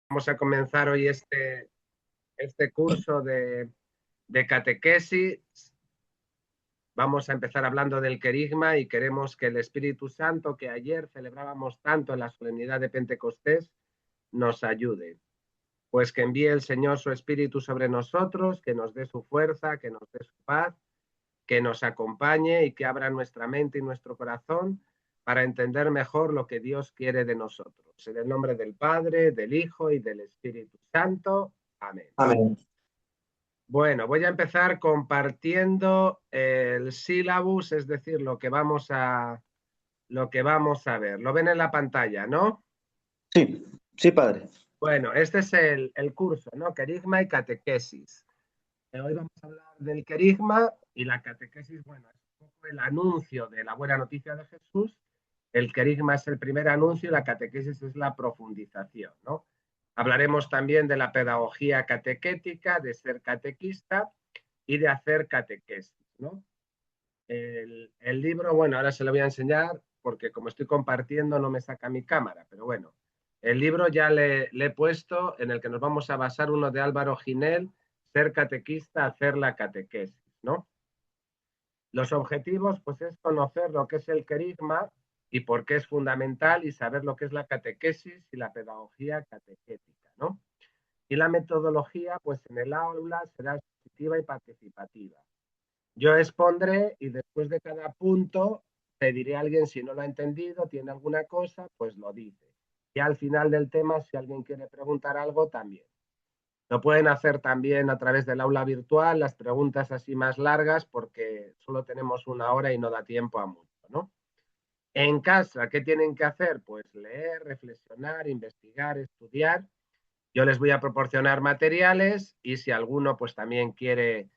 Vamos a comenzar hoy este curso de catequesis. Vamos a empezar hablando del querigma y queremos que el Espíritu Santo, que ayer celebrábamos tanto en la solemnidad de Pentecostés, nos ayude. Pues que envíe el Señor su Espíritu sobre nosotros, que nos dé su fuerza, que nos dé su paz, que nos acompañe y que abra nuestra mente y nuestro corazón para entender mejor lo que Dios quiere de nosotros. En el nombre del Padre, del Hijo y del Espíritu Santo. Amén. Amén. Bueno, voy a empezar compartiendo el sílabus, es decir, lo que vamos a ver. Lo ven en la pantalla, ¿no? Sí, sí, padre. Bueno, este es el curso, ¿no? Querigma y catequesis. Hoy vamos a hablar del querigma y la catequesis, bueno, es un poco el anuncio de la buena noticia de Jesús. El querigma es el primer anuncio y la catequesis es la profundización, ¿no? Hablaremos también de la pedagogía catequética, de ser catequista y de hacer catequesis, ¿no? El libro, bueno, ahora se lo voy a enseñar porque como estoy compartiendo no me saca mi cámara, pero bueno, el libro ya le he puesto en el que nos vamos a basar, uno de Álvaro Ginel, ser catequista, hacer la catequesis, ¿no? Los objetivos, pues es conocer lo que es el querigma y por qué es fundamental y saber lo que es la catequesis y la pedagogía catequética, ¿no? Y la metodología, pues en el aula será expositiva y participativa. Yo expondré y después de cada punto pediré a alguien si no lo ha entendido, tiene alguna cosa, pues lo dice. Y al final del tema, si alguien quiere preguntar algo, también. Lo pueden hacer también a través del aula virtual, las preguntas así más largas, porque solo tenemos una hora y no da tiempo a mucho, ¿no? En casa, ¿qué tienen que hacer? Pues leer, reflexionar, investigar, estudiar. Yo les voy a proporcionar materiales y si alguno pues también tiene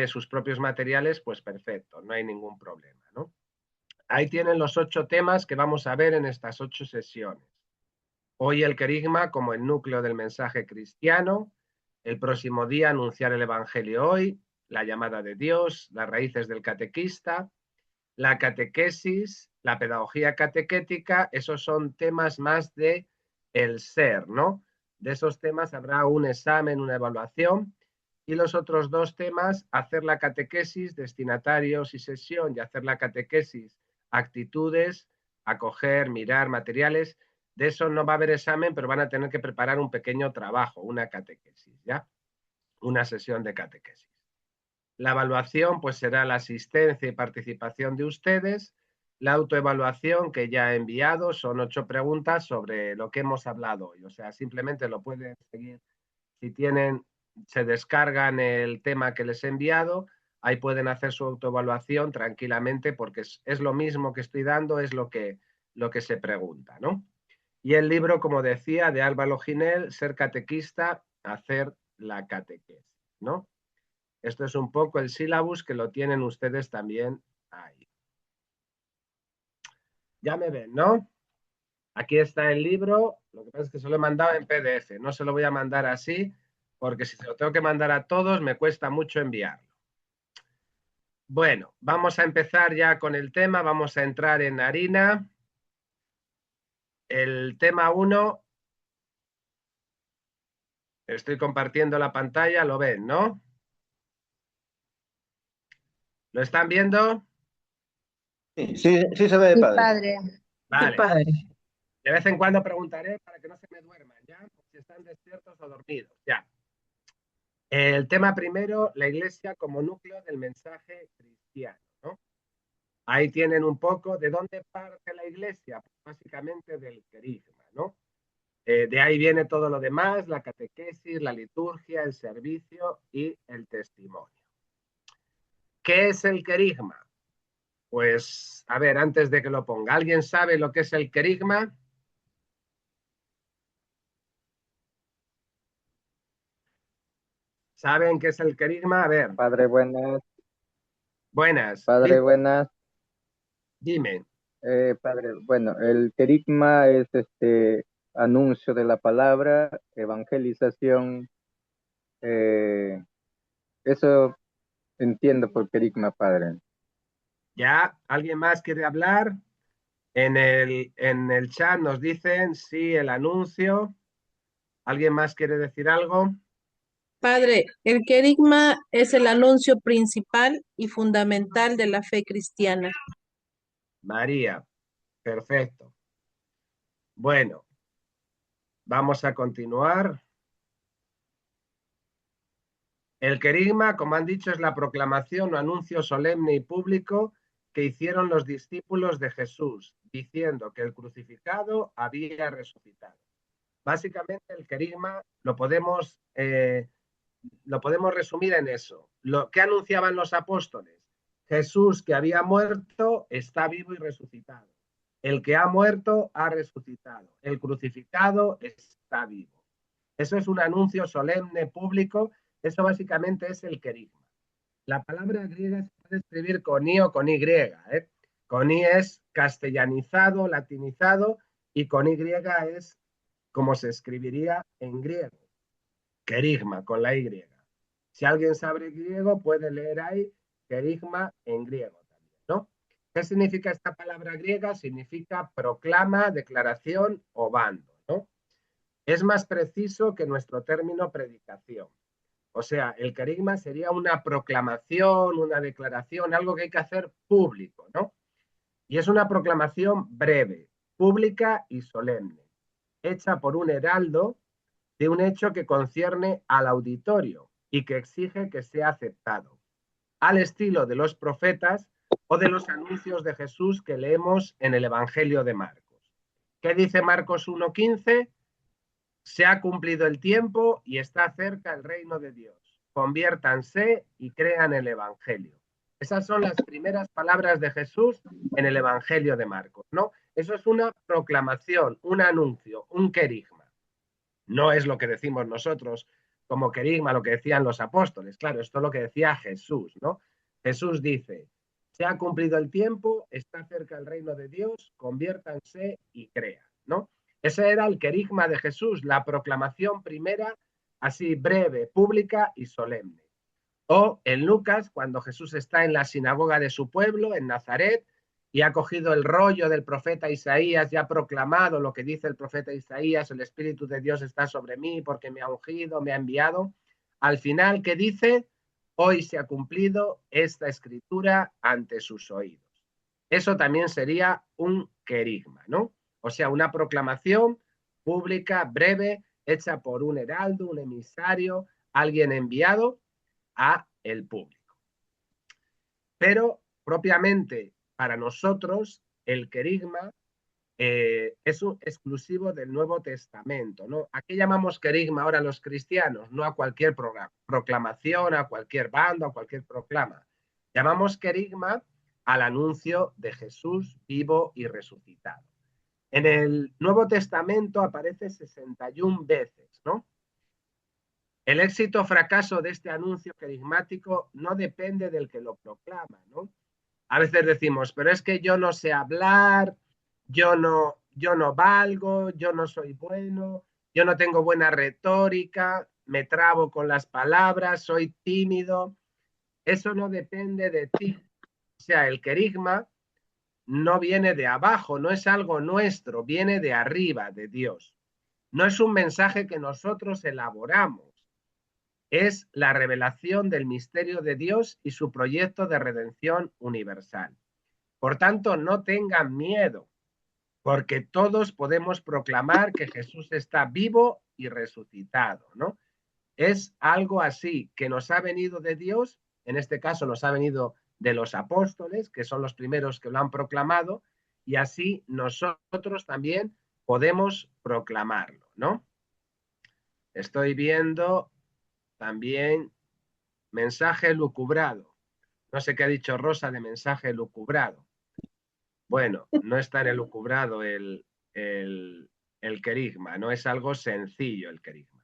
sus propios materiales, pues perfecto, no hay ningún problema, ¿no? Ahí tienen los 8 temas que vamos a ver en estas 8 sesiones. Hoy el querigma como el núcleo del mensaje cristiano, el próximo día anunciar el Evangelio hoy, la llamada de Dios, las raíces del catequista, la catequesis, la pedagogía catequética, esos son temas más de el ser, ¿no? De esos temas habrá un examen, una evaluación, y los otros 2 temas, hacer la catequesis, destinatarios y sesión, y hacer la catequesis, actitudes, acoger, mirar, materiales. De eso no va a haber examen, pero van a tener que preparar un pequeño trabajo, una catequesis, ¿ya? Una sesión de catequesis. La evaluación pues será la asistencia y participación de ustedes. La autoevaluación que ya he enviado son 8 preguntas sobre lo que hemos hablado hoy. O sea, simplemente lo pueden seguir si tienen, se descargan el tema que les he enviado, ahí pueden hacer su autoevaluación tranquilamente porque es lo mismo que estoy dando, es lo que se pregunta, ¿no? Y el libro, como decía, de Álvaro Ginel, Ser catequista, hacer la catequesis, ¿no? Esto es un poco el sílabus que lo tienen ustedes también ahí. Ya me ven, ¿no? Aquí está el libro, lo que pasa es que se lo he mandado en PDF, no se lo voy a mandar así, porque si se lo tengo que mandar a todos me cuesta mucho enviarlo. Bueno, vamos a empezar ya con el tema, vamos a entrar en harina. El tema 1, estoy compartiendo la pantalla, lo ven, ¿no? ¿Lo están viendo? Sí, sí, sí se ve, Sí, padre. padre. Sí, Vale. padre. De vez en cuando preguntaré para que no se me duerman, ¿ya? Por si están despiertos o dormidos, ya. El tema primero, la iglesia como núcleo del mensaje cristiano, ¿no? Ahí tienen un poco de dónde parte la iglesia, pues básicamente del querigma, ¿no? De ahí viene todo lo demás, la catequesis, la liturgia, el servicio y el testimonio. ¿Qué es el querigma? Pues, a ver, antes de que lo ponga, ¿alguien sabe lo que es el querigma? ¿Saben qué es el querigma? A ver, Padre, buenas. buenas, Padre, buenas. dime. Padre, bueno, el querigma es anuncio de la palabra, evangelización. eh, Eso entiendo por querigma, Padre. ¿Ya? ¿Alguien más quiere hablar? En el chat nos dicen sí, el anuncio. ¿Alguien más quiere decir algo? Padre, el querigma es el anuncio principal y fundamental de la fe cristiana. María, perfecto. Bueno, vamos a continuar. El querigma, como han dicho, es la proclamación o anuncio solemne y público que hicieron los discípulos de Jesús, diciendo que el crucificado había resucitado. Básicamente el querigma lo podemos resumir en eso. ¿Qué anunciaban los apóstoles? Jesús, que había muerto, está vivo y resucitado. El que ha muerto ha resucitado. El crucificado está vivo. Eso es un anuncio solemne, público. Eso básicamente es el querigma. La palabra griega se puede escribir con I o con Y. Con I es castellanizado, latinizado, y con Y es como se escribiría en griego. Querigma, con la Y. Si alguien sabe griego, puede leer ahí querigma en griego también, ¿no? ¿Qué significa esta palabra griega? Significa proclama, declaración o bando, ¿no? Es más preciso que nuestro término predicación. O sea, el querigma sería una proclamación, una declaración, algo que hay que hacer público, ¿no? Y es una proclamación breve, pública y solemne, hecha por un heraldo de un hecho que concierne al auditorio y que exige que sea aceptado, al estilo de los profetas o de los anuncios de Jesús que leemos en el Evangelio de Marcos. ¿Qué dice Marcos 1:15? Se ha cumplido el tiempo y está cerca el reino de Dios. Conviértanse y crean el Evangelio. Esas son las primeras palabras de Jesús en el Evangelio de Marcos, ¿no? Eso es una proclamación, un anuncio, un querigma. No es lo que decimos nosotros como querigma, lo que decían los apóstoles. Claro, esto es lo que decía Jesús, ¿no? Jesús dice, se ha cumplido el tiempo, está cerca el reino de Dios, conviértanse y crean, ¿no? Ese era el querigma de Jesús, la proclamación primera, así breve, pública y solemne. O en Lucas, cuando Jesús está en la sinagoga de su pueblo, en Nazaret, y ha cogido el rollo del profeta Isaías y ha proclamado lo que dice el profeta Isaías, el Espíritu de Dios está sobre mí porque me ha ungido, me ha enviado. Al final, ¿qué dice? Hoy se ha cumplido esta escritura ante sus oídos. Eso también sería un querigma, ¿no? O sea, una proclamación pública, breve, hecha por un heraldo, un emisario, alguien enviado a el público. Pero propiamente para nosotros el querigma es un exclusivo del Nuevo Testamento, ¿no? ¿A qué llamamos querigma ahora los cristianos? No a cualquier proclamación, a cualquier bando, a cualquier proclama. Llamamos querigma al anuncio de Jesús vivo y resucitado. En el Nuevo Testamento aparece 61 veces, ¿no? El éxito o fracaso de este anuncio querigmático no depende del que lo proclama, ¿no? A veces decimos, pero es que yo no sé hablar, yo no valgo, yo no soy bueno, yo no tengo buena retórica, me trabo con las palabras, soy tímido. Eso no depende de ti. O sea, el querigma no viene de abajo, no es algo nuestro, viene de arriba, de Dios. No es un mensaje que nosotros elaboramos. Es la revelación del misterio de Dios y su proyecto de redención universal. Por tanto, no tengan miedo, porque todos podemos proclamar que Jesús está vivo y resucitado, ¿no? Es algo así que nos ha venido de Dios, en este caso nos ha venido de los apóstoles, que son los primeros que lo han proclamado, y así nosotros también podemos proclamarlo, ¿no? Estoy viendo también mensaje lucubrado. No sé qué ha dicho Rosa de mensaje lucubrado. Bueno, no está en el lucubrado el querigma, no es algo sencillo el querigma.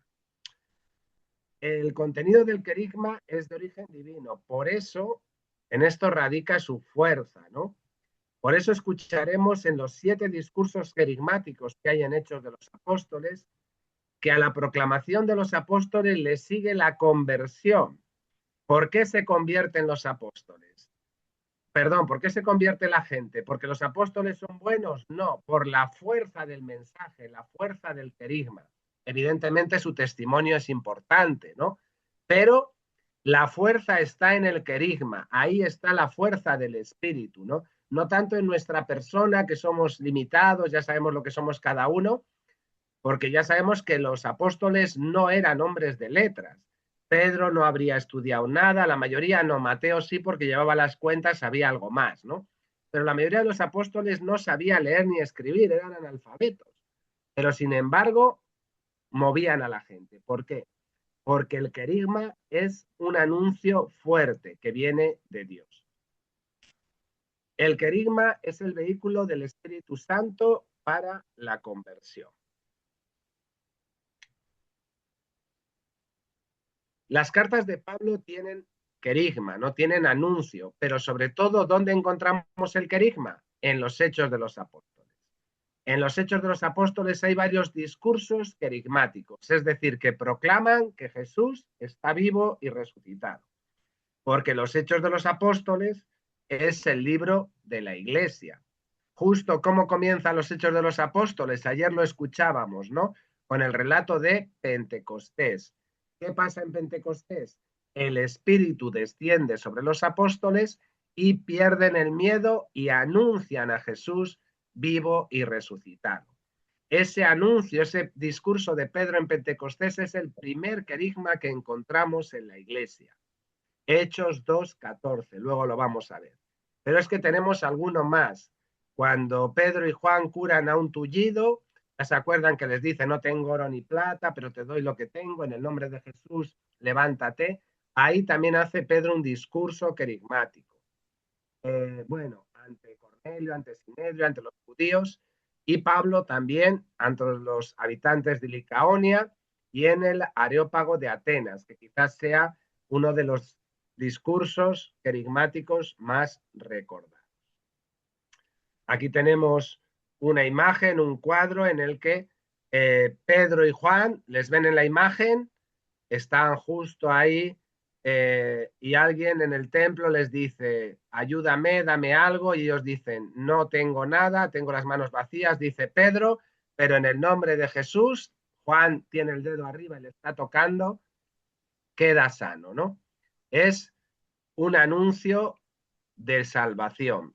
El contenido del querigma es de origen divino, por eso en esto radica su fuerza, ¿no? Por eso escucharemos en los 7 discursos querigmáticos que hay en Hechos de los Apóstoles que a la proclamación de los apóstoles le sigue la conversión. ¿Por qué se convierten los apóstoles? Perdón, ¿por qué se convierte la gente? ¿Porque los apóstoles son buenos? No, por la fuerza del mensaje, la fuerza del querigma. evidentemente su testimonio es importante, ¿no? Pero la fuerza está en el querigma, ahí está la fuerza del Espíritu, ¿no? No tanto en nuestra persona, que somos limitados, ya sabemos lo que somos cada uno, porque ya sabemos que los apóstoles no eran hombres de letras. Pedro no habría estudiado nada, la mayoría no, Mateo sí, porque llevaba las cuentas, sabía algo más, ¿no? Pero la mayoría de los apóstoles no sabía leer ni escribir, eran analfabetos. Pero sin embargo, movían a la gente. ¿Por qué? Porque el querigma es un anuncio fuerte que viene de Dios. El querigma es el vehículo del Espíritu Santo para la conversión. Las cartas de Pablo tienen querigma, no tienen anuncio, pero sobre todo, ¿dónde encontramos el querigma? En los Hechos de los Apóstoles. En los Hechos de los Apóstoles hay varios discursos querigmáticos, es decir, que proclaman que Jesús está vivo y resucitado. Porque los Hechos de los Apóstoles es el libro de la Iglesia. Justo cómo comienzan los Hechos de los Apóstoles, ayer lo escuchábamos, ¿no? Con el relato de Pentecostés. ¿Qué pasa en Pentecostés? El Espíritu desciende sobre los apóstoles y pierden el miedo y anuncian a Jesús vivo y resucitado. Ese anuncio, ese discurso de Pedro en Pentecostés es el primer querigma que encontramos en la Iglesia. Hechos 2:14, luego lo vamos a ver. Pero es que tenemos alguno más. Cuando Pedro y Juan curan a un tullido, ¿se acuerdan que les dice, no tengo oro ni plata, pero te doy lo que tengo, en el nombre de Jesús, levántate? Ahí también hace Pedro un discurso querigmático. Bueno, ante Cornelio, ante Sinedrio, ante los judíos, y Pablo también ante los habitantes de Licaonia y en el Areópago de Atenas, que quizás sea uno de los discursos querigmáticos más recordados. Aquí tenemos una imagen, un cuadro en el que Pedro y Juan les ven en la imagen, están justo ahí y alguien en el templo les dice, ayúdame, dame algo, y ellos dicen, no tengo nada, tengo las manos vacías, dice Pedro, pero en el nombre de Jesús, Juan tiene el dedo arriba y le está tocando, queda sano, ¿no? Es un anuncio de salvación.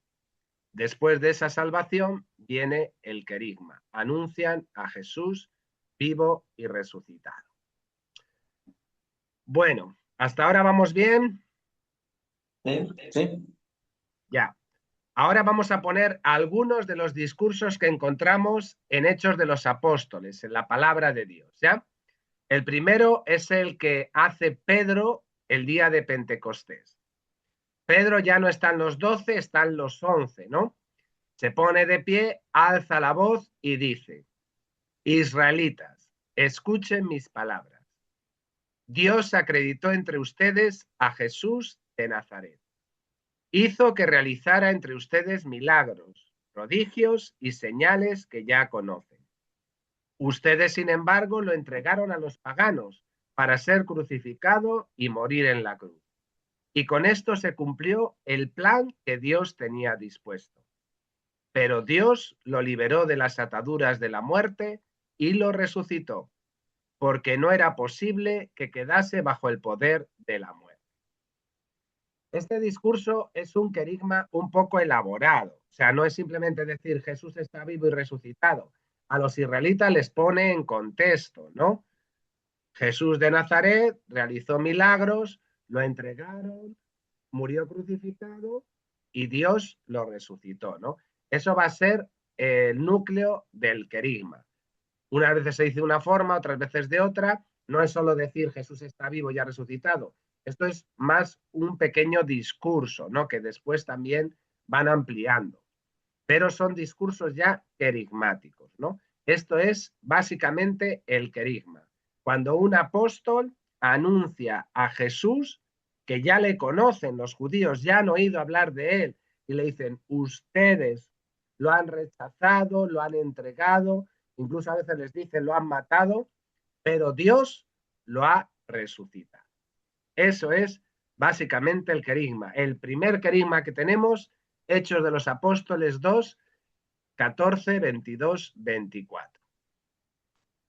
Después de esa salvación viene el querigma. Anuncian a Jesús vivo y resucitado. Bueno, hasta ahora vamos bien. Sí. Ya. Ahora vamos a poner algunos de los discursos que encontramos en Hechos de los Apóstoles, en la palabra de Dios, ¿ya? El primero es el que hace Pedro el día de Pentecostés. Pedro ya no están los 12, están los 11, ¿no? Se pone de pie, alza la voz y dice, israelitas, escuchen mis palabras. Dios acreditó entre ustedes a Jesús de Nazaret. Hizo que realizara entre ustedes milagros, prodigios y señales que ya conocen. Ustedes, sin embargo, lo entregaron a los paganos para ser crucificado y morir en la cruz. Y con esto se cumplió el plan que Dios tenía dispuesto. Pero Dios lo liberó de las ataduras de la muerte y lo resucitó, porque no era posible que quedase bajo el poder de la muerte. Este discurso es un querigma un poco elaborado, o sea, no es simplemente decir Jesús está vivo y resucitado. A los israelitas les pone en contexto, ¿no? Jesús de Nazaret realizó milagros, lo entregaron, murió crucificado y Dios lo resucitó, ¿no? Eso va a ser el núcleo del querigma. Unas veces se dice de una forma, otras veces de otra. No es solo decir Jesús está vivo y ha resucitado. Esto es más un pequeño discurso, ¿no? Que después también van ampliando. Pero son discursos ya querigmáticos, ¿no? Esto es básicamente el querigma. Cuando un apóstol anuncia a Jesús, que ya le conocen, los judíos ya han oído hablar de él, y le dicen, ustedes lo han rechazado, lo han entregado, incluso a veces les dicen, lo han matado, pero Dios lo ha resucitado. Eso es básicamente el querigma. El primer querigma que tenemos, Hechos de los Apóstoles 2, 14, 22, 24.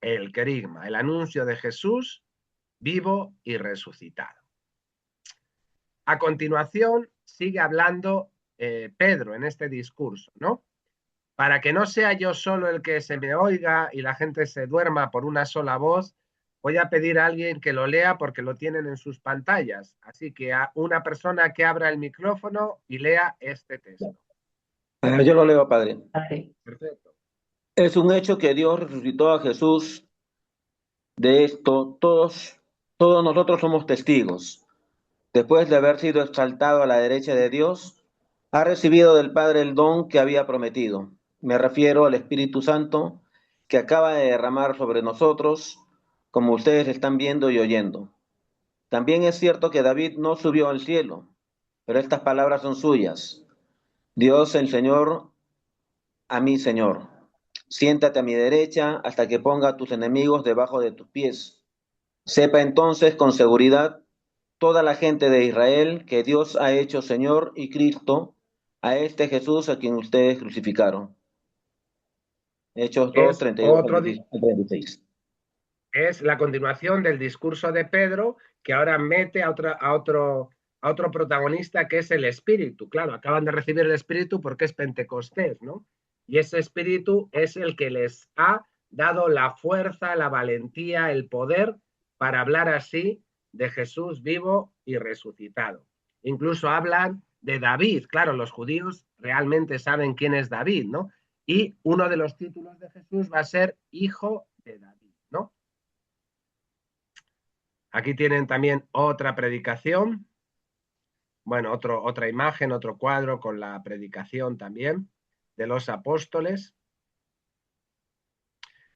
el querigma, el anuncio de Jesús vivo y resucitado. A continuación sigue hablando Pedro en este discurso, ¿no? Para que no sea yo solo el que se me oiga y la gente se duerma por una sola voz, voy a pedir a alguien que lo lea porque lo tienen en sus pantallas. Así que a una persona que abra el micrófono y lea este texto. Yo lo leo, padre. Perfecto. Es un hecho que Dios resucitó a Jesús. De esto todos nosotros somos testigos. Después de haber sido exaltado a la derecha de Dios, ha recibido del Padre el don que había prometido. Me refiero al Espíritu Santo que acaba de derramar sobre nosotros, como ustedes están viendo y oyendo. También es cierto que David no subió al cielo, pero estas palabras son suyas. Dios el Señor a mi Señor. Siéntate a mi derecha hasta que ponga a tus enemigos debajo de tus pies. Sepa entonces con seguridad toda la gente de Israel que Dios ha hecho Señor y Cristo a este Jesús a quien ustedes crucificaron. Hechos 2, Es 32 al 36. Es la continuación del discurso de Pedro, que ahora mete a otro protagonista, que es el Espíritu. Claro, acaban de recibir el Espíritu porque es Pentecostés, ¿no? Y ese Espíritu es el que les ha dado la fuerza, la valentía, el poder para hablar así de Jesús vivo y resucitado. Incluso hablan de David. Claro, los judíos realmente saben quién es David, ¿no? Y uno de los títulos de Jesús va a ser Hijo de David, ¿no? Aquí tienen también otra predicación. Bueno, otra imagen, otro cuadro con la predicación también de los apóstoles.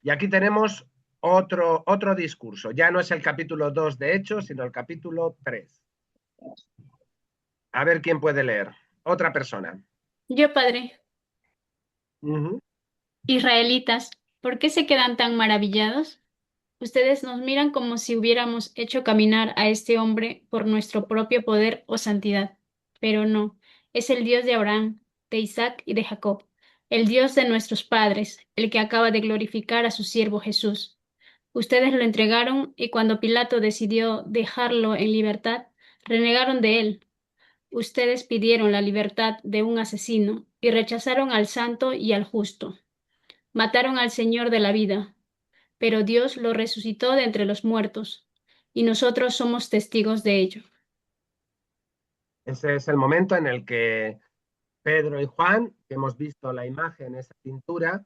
Y aquí tenemos otro discurso. Ya no es el capítulo 2 de Hechos, sino el capítulo 3. A ver quién puede leer. Otra persona. Yo, padre. Uh-huh. Israelitas, ¿por qué se quedan tan maravillados? Ustedes nos miran como si hubiéramos hecho caminar a este hombre por nuestro propio poder o santidad. Pero no, es el Dios de Abraham, de Isaac y de Jacob, el Dios de nuestros padres, el que acaba de glorificar a su siervo Jesús. Ustedes lo entregaron y cuando Pilato decidió dejarlo en libertad, renegaron de él. Ustedes pidieron la libertad de un asesino y rechazaron al santo y al justo. Mataron al Señor de la vida, pero Dios lo resucitó de entre los muertos, y nosotros somos testigos de ello. Ese es el momento en el que Pedro y Juan, que hemos visto la imagen, esa pintura,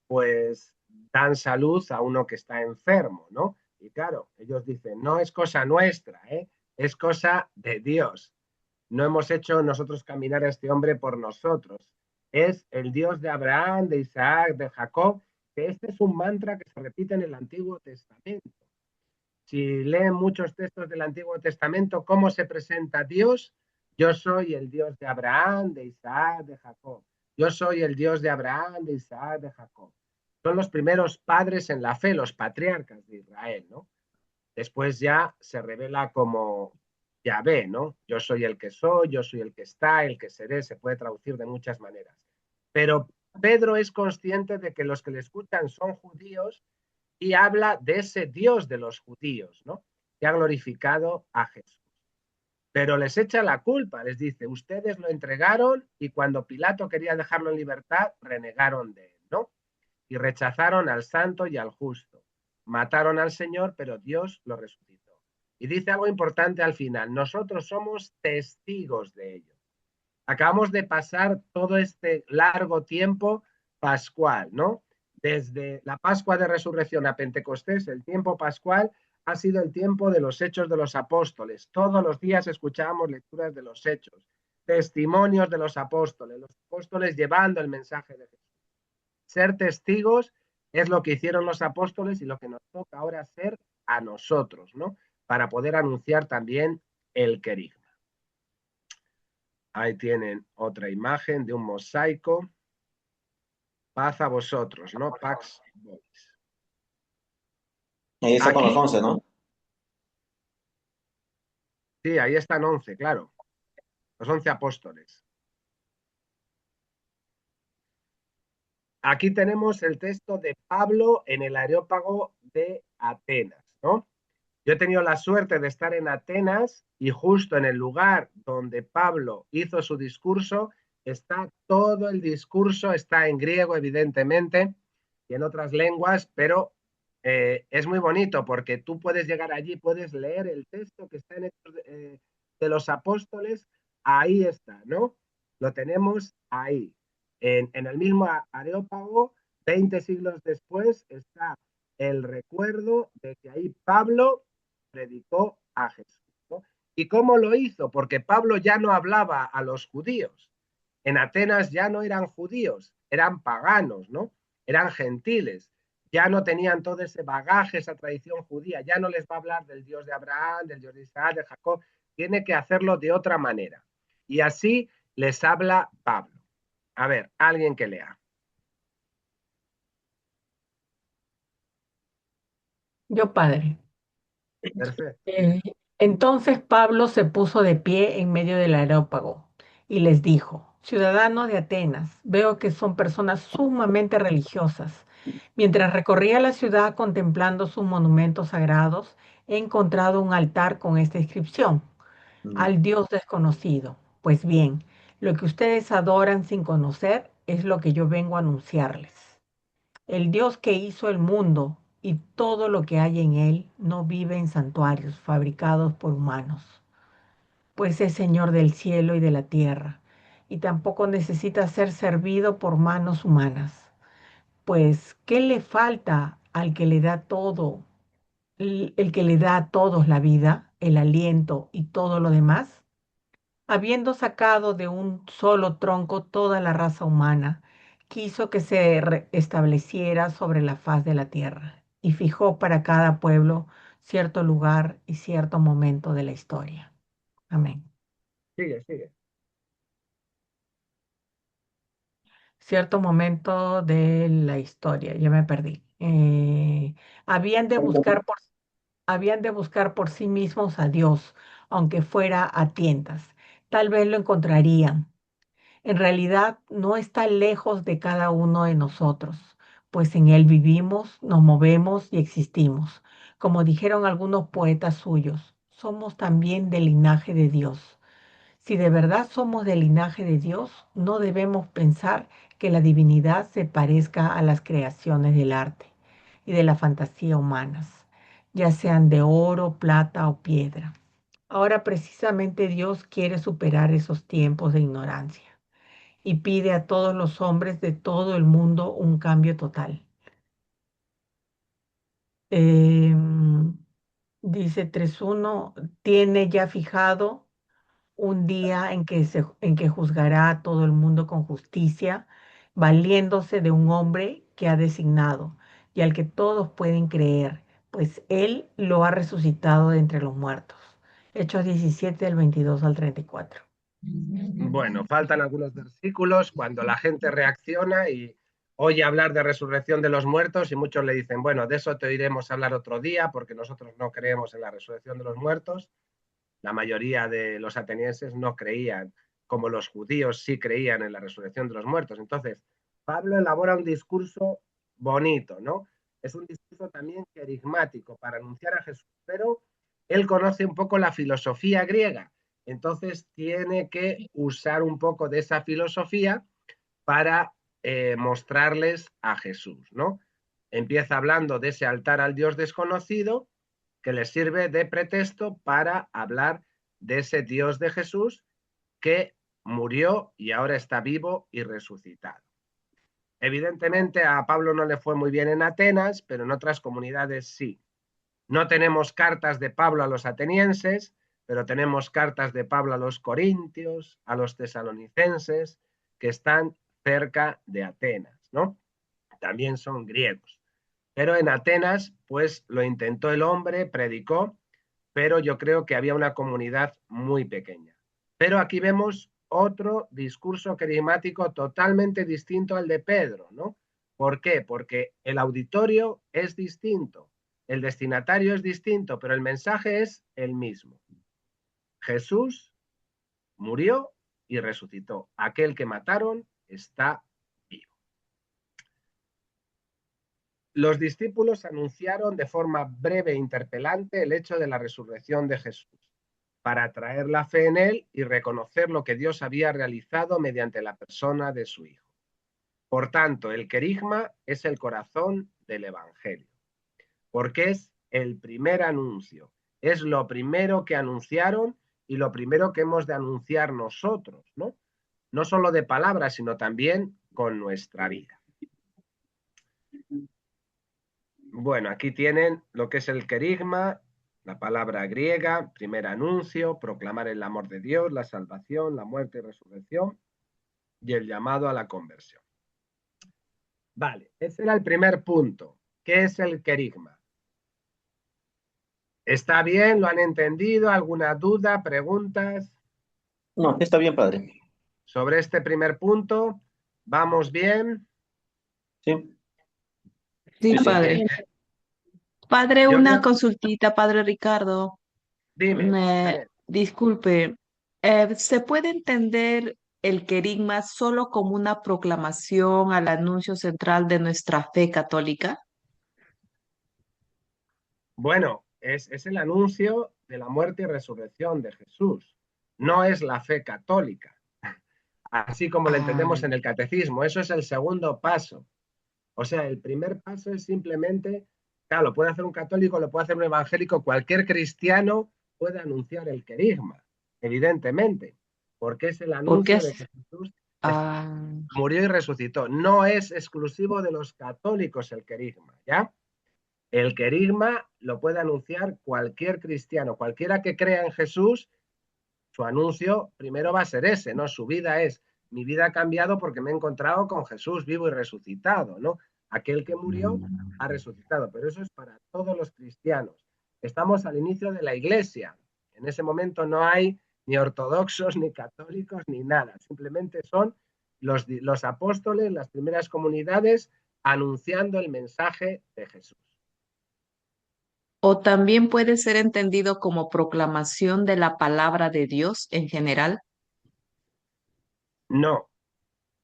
pues dan salud a uno que está enfermo, ¿no? Y claro, ellos dicen, no es cosa nuestra, es cosa de Dios. No hemos hecho nosotros caminar a este hombre por nosotros. Es el Dios de Abraham, de Isaac, de Jacob, que este es un mantra que se repite en el Antiguo Testamento. Si leen muchos textos del Antiguo Testamento, ¿cómo se presenta Dios? Yo soy el Dios de Abraham, de Isaac, de Jacob. Yo soy el Dios de Abraham, de Isaac, de Jacob. Son los primeros padres en la fe, los patriarcas de Israel, ¿no? Después ya se revela como Yahvé, ¿no? Yo soy el que soy, yo soy el que está, el que seré, se puede traducir de muchas maneras. Pero Pedro es consciente de que los que le escuchan son judíos y habla de ese Dios de los judíos, ¿no? Que ha glorificado a Jesús. Pero les echa la culpa, les dice, ustedes lo entregaron y cuando Pilato quería dejarlo en libertad, renegaron de él, ¿no? Y rechazaron al santo y al justo. Mataron al Señor, pero Dios lo resucitó. Y dice algo importante al final, nosotros somos testigos de ello. Acabamos de pasar todo este largo tiempo pascual, ¿no? Desde la Pascua de Resurrección a Pentecostés, el tiempo pascual ha sido el tiempo de los hechos de los apóstoles. Todos los días escuchábamos lecturas de los hechos, testimonios de los apóstoles llevando el mensaje de Jesús. Ser testigos es lo que hicieron los apóstoles y lo que nos toca ahora hacer a nosotros, ¿no? Para poder anunciar también el querigma. Ahí tienen otra imagen de un mosaico. Paz a vosotros, ¿no? Pax Vox. Ahí está con Aquí, los 11, ¿no? sí, ahí están 11, claro. Los 11 apóstoles. Aquí tenemos el texto de Pablo en el Areópago de Atenas, ¿no? Yo he tenido la suerte de estar en Atenas y justo en el lugar donde Pablo hizo su discurso está todo el discurso, está en griego evidentemente y en otras lenguas, pero es muy bonito porque tú puedes llegar allí, puedes leer el texto que está en Hechos de los Apóstoles, ahí está, ¿no? Lo tenemos ahí. En el mismo Areópago, 20 siglos después, está el recuerdo de que ahí Pablo predicó a Jesús, ¿no? ¿Y cómo lo hizo? Porque Pablo ya no hablaba a los judíos. En Atenas ya no eran judíos, eran paganos, ¿no? Eran gentiles. Ya no tenían todo ese bagaje, esa tradición judía. Ya no les va a hablar del Dios de Abraham, del Dios de Isaac, de Jacob. Tiene que hacerlo de otra manera. Y así les habla Pablo. A ver, alguien que lea. Yo, padre. Perfecto. Eh, entonces Pablo se puso de pie en medio del areópago y les dijo: ciudadanos de Atenas, veo que son personas sumamente religiosas. Mientras recorría la ciudad contemplando sus monumentos sagrados, he encontrado un altar con esta inscripción: al Dios desconocido. Pues bien, lo que ustedes adoran sin conocer es lo que yo vengo a anunciarles. El Dios que hizo el mundo y todo lo que hay en él no vive en santuarios fabricados por humanos, pues es Señor del cielo y de la tierra, y tampoco necesita ser servido por manos humanas. Pues, ¿qué le falta al que le da todo, el que le da a todos la vida, el aliento y todo lo demás? Habiendo sacado de un solo tronco toda la raza humana, quiso que se estableciera sobre la faz de la tierra y fijó para cada pueblo cierto lugar y cierto momento de la historia. Amén. Sigue, sigue. Cierto momento de la historia, ya me perdí. Habían de buscar por, habían de buscar por sí mismos a Dios, aunque fuera a tientas. Tal vez lo encontrarían. En realidad no está lejos de cada uno de nosotros, pues en Él vivimos, nos movemos y existimos. Como dijeron algunos poetas suyos, somos también del linaje de Dios. Si de verdad somos del linaje de Dios, no debemos pensar que la divinidad se parezca a las creaciones del arte y de la fantasía humanas, ya sean de oro, plata o piedra. Ahora precisamente Dios quiere superar esos tiempos de ignorancia y pide a todos los hombres de todo el mundo un cambio total. Em, Dice 3.1, tiene ya fijado un día en que juzgará a todo el mundo con justicia, valiéndose de un hombre que ha designado y al que todos pueden creer, pues él lo ha resucitado de entre los muertos. Hechos 17, del 22 al 34. Bueno, faltan algunos versículos cuando la gente reacciona y oye hablar de resurrección de los muertos y muchos le dicen, bueno, de eso te oiremos hablar otro día porque nosotros no creemos en la resurrección de los muertos. La mayoría de los atenienses no creían, como los judíos sí creían en la resurrección de los muertos. Entonces, Pablo elabora un discurso bonito, ¿no? Es un discurso también carismático para anunciar a Jesús, pero él conoce un poco la filosofía griega, entonces tiene que usar un poco de esa filosofía para mostrarles a Jesús, ¿no? Empieza hablando de ese altar al Dios desconocido que les sirve de pretexto para hablar de ese Dios de Jesús que murió y ahora está vivo y resucitado. Evidentemente a Pablo no le fue muy bien en Atenas, pero en otras comunidades sí. No tenemos cartas de Pablo a los atenienses, pero tenemos cartas de Pablo a los corintios, a los tesalonicenses, que están cerca de Atenas, ¿no? También son griegos. Pero en Atenas, pues lo intentó el hombre, predicó, pero yo creo que había una comunidad muy pequeña. Pero aquí vemos otro discurso carismático totalmente distinto al de Pedro, ¿no? ¿Por qué? Porque el auditorio es distinto, el destinatario es distinto, pero el mensaje es el mismo. Jesús murió y resucitó. Aquel que mataron está vivo. Los discípulos anunciaron de forma breve e interpelante el hecho de la resurrección de Jesús, para atraer la fe en él y reconocer lo que Dios había realizado mediante la persona de su Hijo. Por tanto, el querigma es el corazón del Evangelio, porque es el primer anuncio, es lo primero que anunciaron y lo primero que hemos de anunciar nosotros, ¿no? No solo de palabras, sino también con nuestra vida. Bueno, aquí tienen lo que es el querigma, la palabra griega, primer anuncio, proclamar el amor de Dios, la salvación, la muerte y resurrección y el llamado a la conversión. Vale, ese era el primer punto. ¿Qué es el querigma? ¿Está bien? ¿Lo han entendido? ¿Alguna duda? ¿Preguntas? No, está bien, padre. Sobre este primer punto, ¿vamos bien? Sí. Sí, Sí. padre. Padre, Yo una creo- consultita, padre Ricardo. Dime. Disculpe, ¿se puede entender el querigma solo como una proclamación al anuncio central de nuestra fe católica? Bueno, es el anuncio de la muerte y resurrección de Jesús. No es la fe católica, así como lo entendemos en el catecismo. Eso es el segundo paso. O sea, el primer paso es simplemente, claro, lo puede hacer un católico, lo puede hacer un evangélico, cualquier cristiano puede anunciar el querigma, evidentemente, porque es el Porque anuncio de que Jesús ah, murió y resucitó. No es exclusivo de los católicos el querigma, ¿ya? El querigma lo puede anunciar cualquier cristiano, cualquiera que crea en Jesús, su anuncio primero va a ser ese, ¿no? Su vida es, mi vida ha cambiado porque me he encontrado con Jesús vivo y resucitado, ¿no? Aquel que murió ha resucitado, pero eso es para todos los cristianos. Estamos al inicio de la iglesia. En ese momento no hay ni ortodoxos, ni católicos, ni nada. Simplemente son los apóstoles, las primeras comunidades, anunciando el mensaje de Jesús. o también puede ser entendido como proclamación de la palabra de Dios en general. No,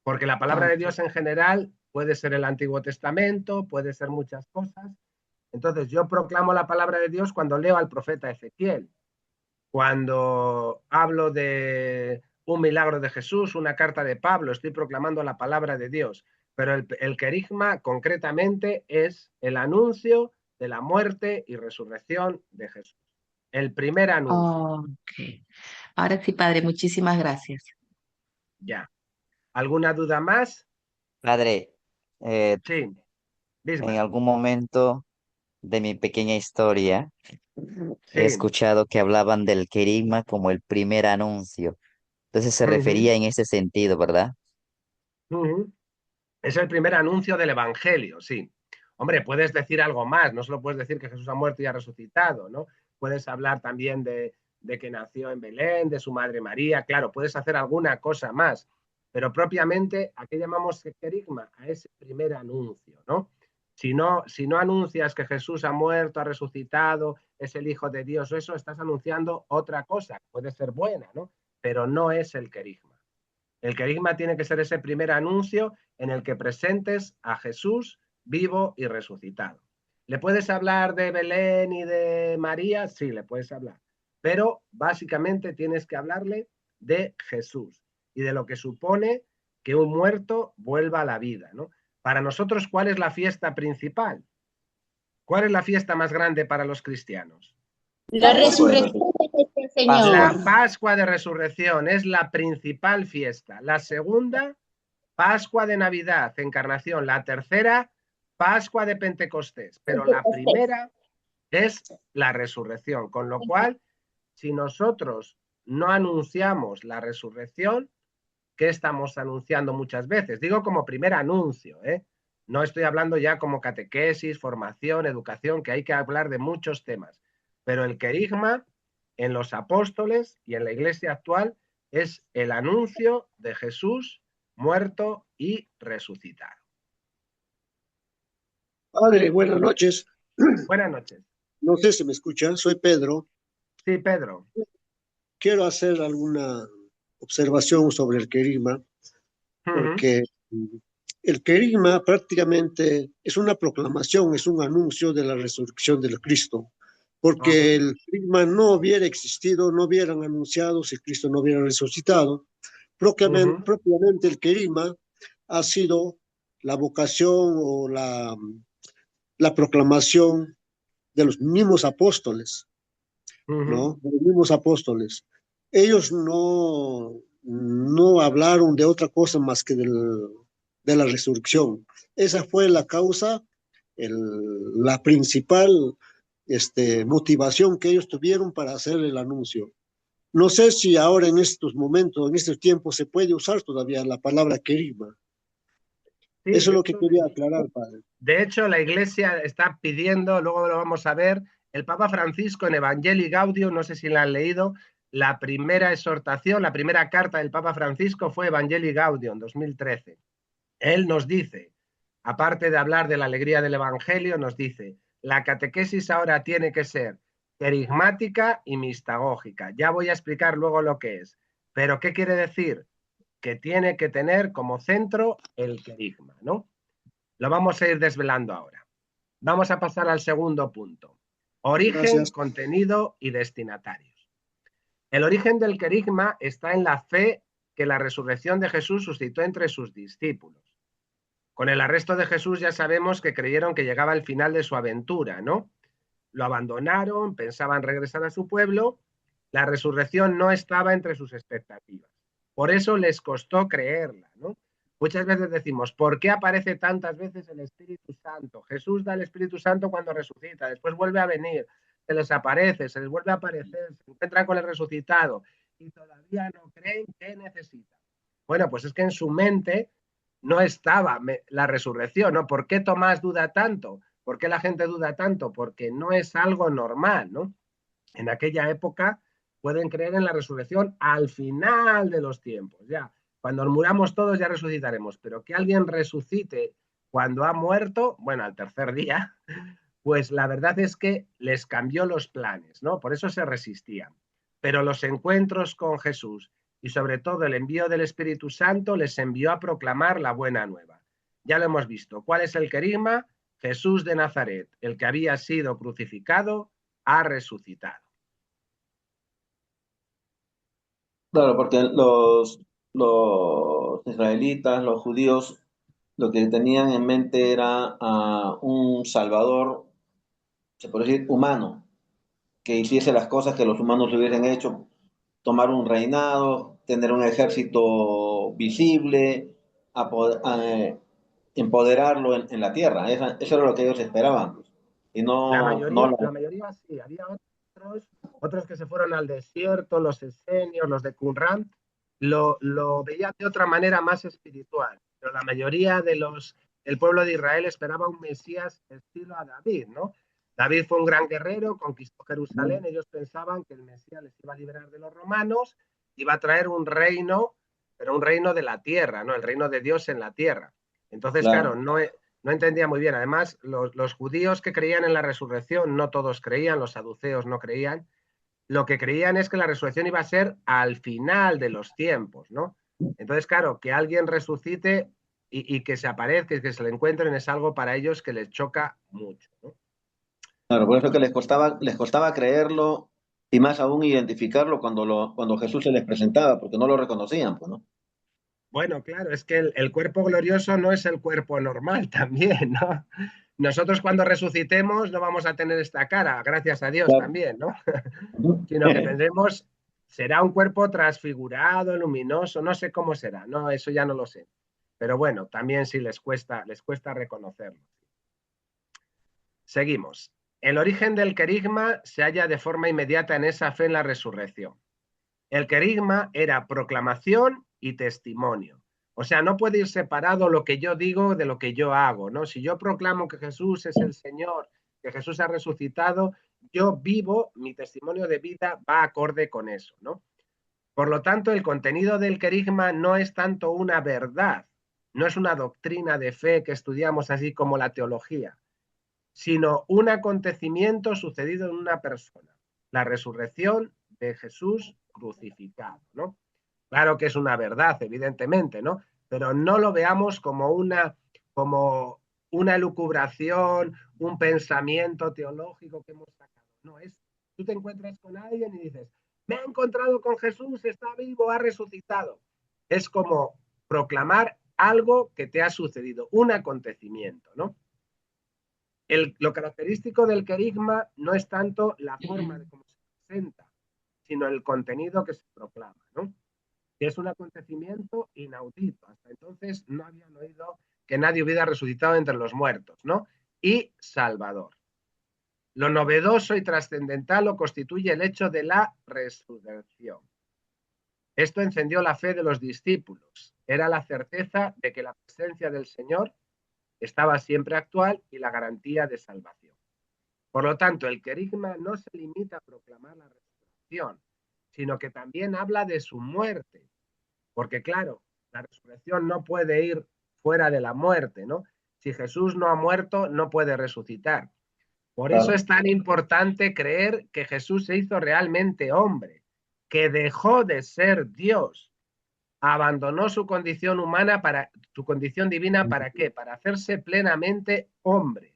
porque la palabra de Ok. Dios en general puede ser el Antiguo Testamento, puede ser muchas cosas. Entonces yo proclamo la palabra de Dios cuando leo al profeta Ezequiel, cuando hablo de un milagro de Jesús, una carta de Pablo, estoy proclamando la palabra de Dios. Pero el querigma concretamente es el anuncio de la muerte y resurrección de Jesús. El primer anuncio. Ok. Ahora sí, padre, muchísimas gracias. Ya. ¿Alguna duda más? Padre, Sí. en Bismarck. algún momento de mi pequeña historia he Sí. escuchado que hablaban del querigma como el primer anuncio. Entonces se Uh-huh. refería en ese sentido, ¿verdad? Uh-huh. Es el primer anuncio del Evangelio, sí. Hombre, puedes decir algo más, no solo puedes decir que Jesús ha muerto y ha resucitado, ¿no? Puedes hablar también de que nació en Belén, de su madre María, claro, puedes hacer alguna cosa más, pero propiamente, ¿a qué llamamos querigma? A ese primer anuncio, ¿no? Si no anuncias que Jesús ha muerto, ha resucitado, es el Hijo de Dios, eso estás anunciando otra cosa, puede ser buena, ¿no? Pero no es el querigma. El querigma tiene que ser ese primer anuncio en el que presentes a Jesús vivo y resucitado. ¿Le puedes hablar de Belén y de María? Sí, le puedes hablar. Pero básicamente tienes que hablarle de Jesús y de lo que supone que un muerto vuelva a la vida, ¿no? Para nosotros, ¿cuál es la fiesta principal? ¿Cuál es la fiesta más grande para los cristianos? La resurrección de nuestro Señor. La Pascua de Resurrección es la principal fiesta. La segunda, Pascua de Navidad, Encarnación. La tercera, Pascua de Pentecostés. Pero la primera es la resurrección. Con lo cual, si nosotros no anunciamos la resurrección, ¿qué estamos anunciando muchas veces? Digo como primer anuncio, ¿eh? No estoy hablando ya como catequesis, formación, educación, que hay que hablar de muchos temas. Pero el querigma en los apóstoles y en la iglesia actual es el anuncio de Jesús muerto y resucitado. Padre, buenas noches. Buenas noches. No sé si me escuchan, soy Pedro. Sí, Pedro. Quiero hacer alguna observación sobre el querigma, porque el querigma prácticamente es una proclamación, es un anuncio de la resurrección del Cristo, porque el querigma no hubiera existido, no hubieran anunciado si Cristo no hubiera resucitado. Propiamente el querigma ha sido la vocación o la proclamación de los mismos apóstoles, ¿no? De los mismos apóstoles. Ellos no hablaron de otra cosa más que de la resurrección. Esa fue la causa, la principal motivación que ellos tuvieron para hacer el anuncio. No sé si ahora en estos momentos, en estos tiempos, se puede usar todavía la palabra querigma. Sí, Eso es de lo que hecho, quería aclarar, padre. de hecho, la Iglesia está pidiendo, luego lo vamos a ver, el Papa Francisco en Evangelii Gaudium, no sé si la han leído, la primera exhortación, la primera carta del Papa Francisco fue Evangelii Gaudium, 2013. Él nos dice, aparte de hablar de la alegría del Evangelio, nos dice, la catequesis ahora tiene que ser querigmática y mistagógica. Ya voy a explicar luego lo que es. Pero, ¿qué quiere decir? Que tiene que tener como centro el querigma, ¿no? Lo vamos a ir desvelando ahora. Vamos a pasar al segundo punto. Origen, Gracias. contenido y destinatarios. El origen del querigma está en la fe que la resurrección de Jesús suscitó entre sus discípulos. Con el arresto de Jesús ya sabemos que creyeron que llegaba el final de su aventura, ¿no? Lo abandonaron, pensaban regresar a su pueblo. La resurrección no estaba entre sus expectativas. Por eso les costó creerla, ¿no? Muchas veces decimos, ¿por qué aparece tantas veces el Espíritu Santo? Jesús da el Espíritu Santo cuando resucita, después vuelve a venir, se les aparece, se les vuelve a aparecer, se encuentran con el resucitado y todavía no creen que necesitan. Bueno, pues es que en su mente no estaba la resurrección, ¿no? ¿Por qué Tomás duda tanto? ¿Por qué la gente duda tanto? Porque no es algo normal, ¿no? En aquella época pueden creer en la resurrección al final de los tiempos, ya. Cuando muramos todos ya resucitaremos, pero que alguien resucite cuando ha muerto, bueno, al tercer día, pues la verdad es que les cambió los planes, ¿no? Por eso se resistían. Pero los encuentros con Jesús y sobre todo el envío del Espíritu Santo les envió a proclamar la buena nueva. Ya lo hemos visto. ¿Cuál es el querigma? Jesús de Nazaret, el que había sido crucificado, ha resucitado. Claro, porque los israelitas, los judíos, lo que tenían en mente era un salvador, se puede decir, humano, que hiciese las cosas que los humanos hubiesen hecho, tomar un reinado, tener un ejército visible, empoderarlo en la tierra. Eso era lo que ellos esperaban. Y La no, mayoría sí, había otros que se fueron al desierto, los esenios, los de Qumran, lo veían de otra manera más espiritual, pero la mayoría del pueblo de Israel esperaba un Mesías estilo a David, ¿no? David fue un gran guerrero, conquistó Jerusalén, ellos pensaban que el Mesías les iba a liberar de los romanos, iba a traer un reino, pero un reino de la tierra, ¿no? El reino de Dios en la tierra. Entonces, claro, no entendía muy bien. Además, los judíos que creían en la resurrección, no todos creían, los saduceos no creían. Lo que creían es que la resurrección iba a ser al final de los tiempos, ¿no? Entonces, claro, que alguien resucite y que se aparezca y que se le encuentren es algo para ellos que les choca mucho, ¿no? claro, por eso que les costaba creerlo y más aún identificarlo cuando Jesús se les presentaba, porque no lo reconocían, pues, ¿no? Bueno, claro, es que el cuerpo glorioso no es el cuerpo normal también, ¿no? Nosotros cuando resucitemos no vamos a tener esta cara, gracias a Dios Claro. también, ¿no? Sino que tendremos, será un cuerpo transfigurado, luminoso, no sé cómo será, no, eso ya no lo sé. Pero bueno, también sí les cuesta reconocerlo. Seguimos. El origen del querigma se halla de forma inmediata en esa fe en la resurrección. El querigma era proclamación y testimonio. O sea, no puede ir separado lo que yo digo de lo que yo hago, ¿no? Si yo proclamo que Jesús es el Señor, que Jesús ha resucitado, yo vivo, mi testimonio de vida va acorde con eso, ¿no? Por lo tanto, el contenido del querigma no es tanto una verdad, no es una doctrina de fe que estudiamos así como la teología, sino un acontecimiento sucedido en una persona, la resurrección de Jesús crucificado, ¿no? Claro que es una verdad, evidentemente, ¿no? Pero no lo veamos como una como una elucubración, un pensamiento teológico que hemos sacado. No, es, tú te encuentras con alguien y dices, me he encontrado con Jesús, está vivo, ha resucitado. Es como proclamar algo que te ha sucedido, un acontecimiento, ¿no? Lo característico del querigma no es tanto la forma de cómo se presenta, sino el contenido que se proclama, ¿no? Que es un acontecimiento inaudito. Hasta entonces no habían oído que nadie hubiera resucitado entre los muertos, ¿no? Y salvador. Lo novedoso y trascendental lo constituye el hecho de la resurrección. Esto encendió la fe de los discípulos. Era la certeza de que la presencia del Señor estaba siempre actual y la garantía de salvación. Por lo tanto, el querigma no se limita a proclamar la resurrección, sino que también habla de su muerte. Porque claro, la resurrección no puede ir fuera de la muerte, ¿no? Si Jesús no ha muerto, no puede resucitar. Por eso es tan importante creer que Jesús se hizo realmente hombre, que dejó de ser Dios, abandonó su condición humana para su condición divina, ¿para qué? Para hacerse plenamente hombre.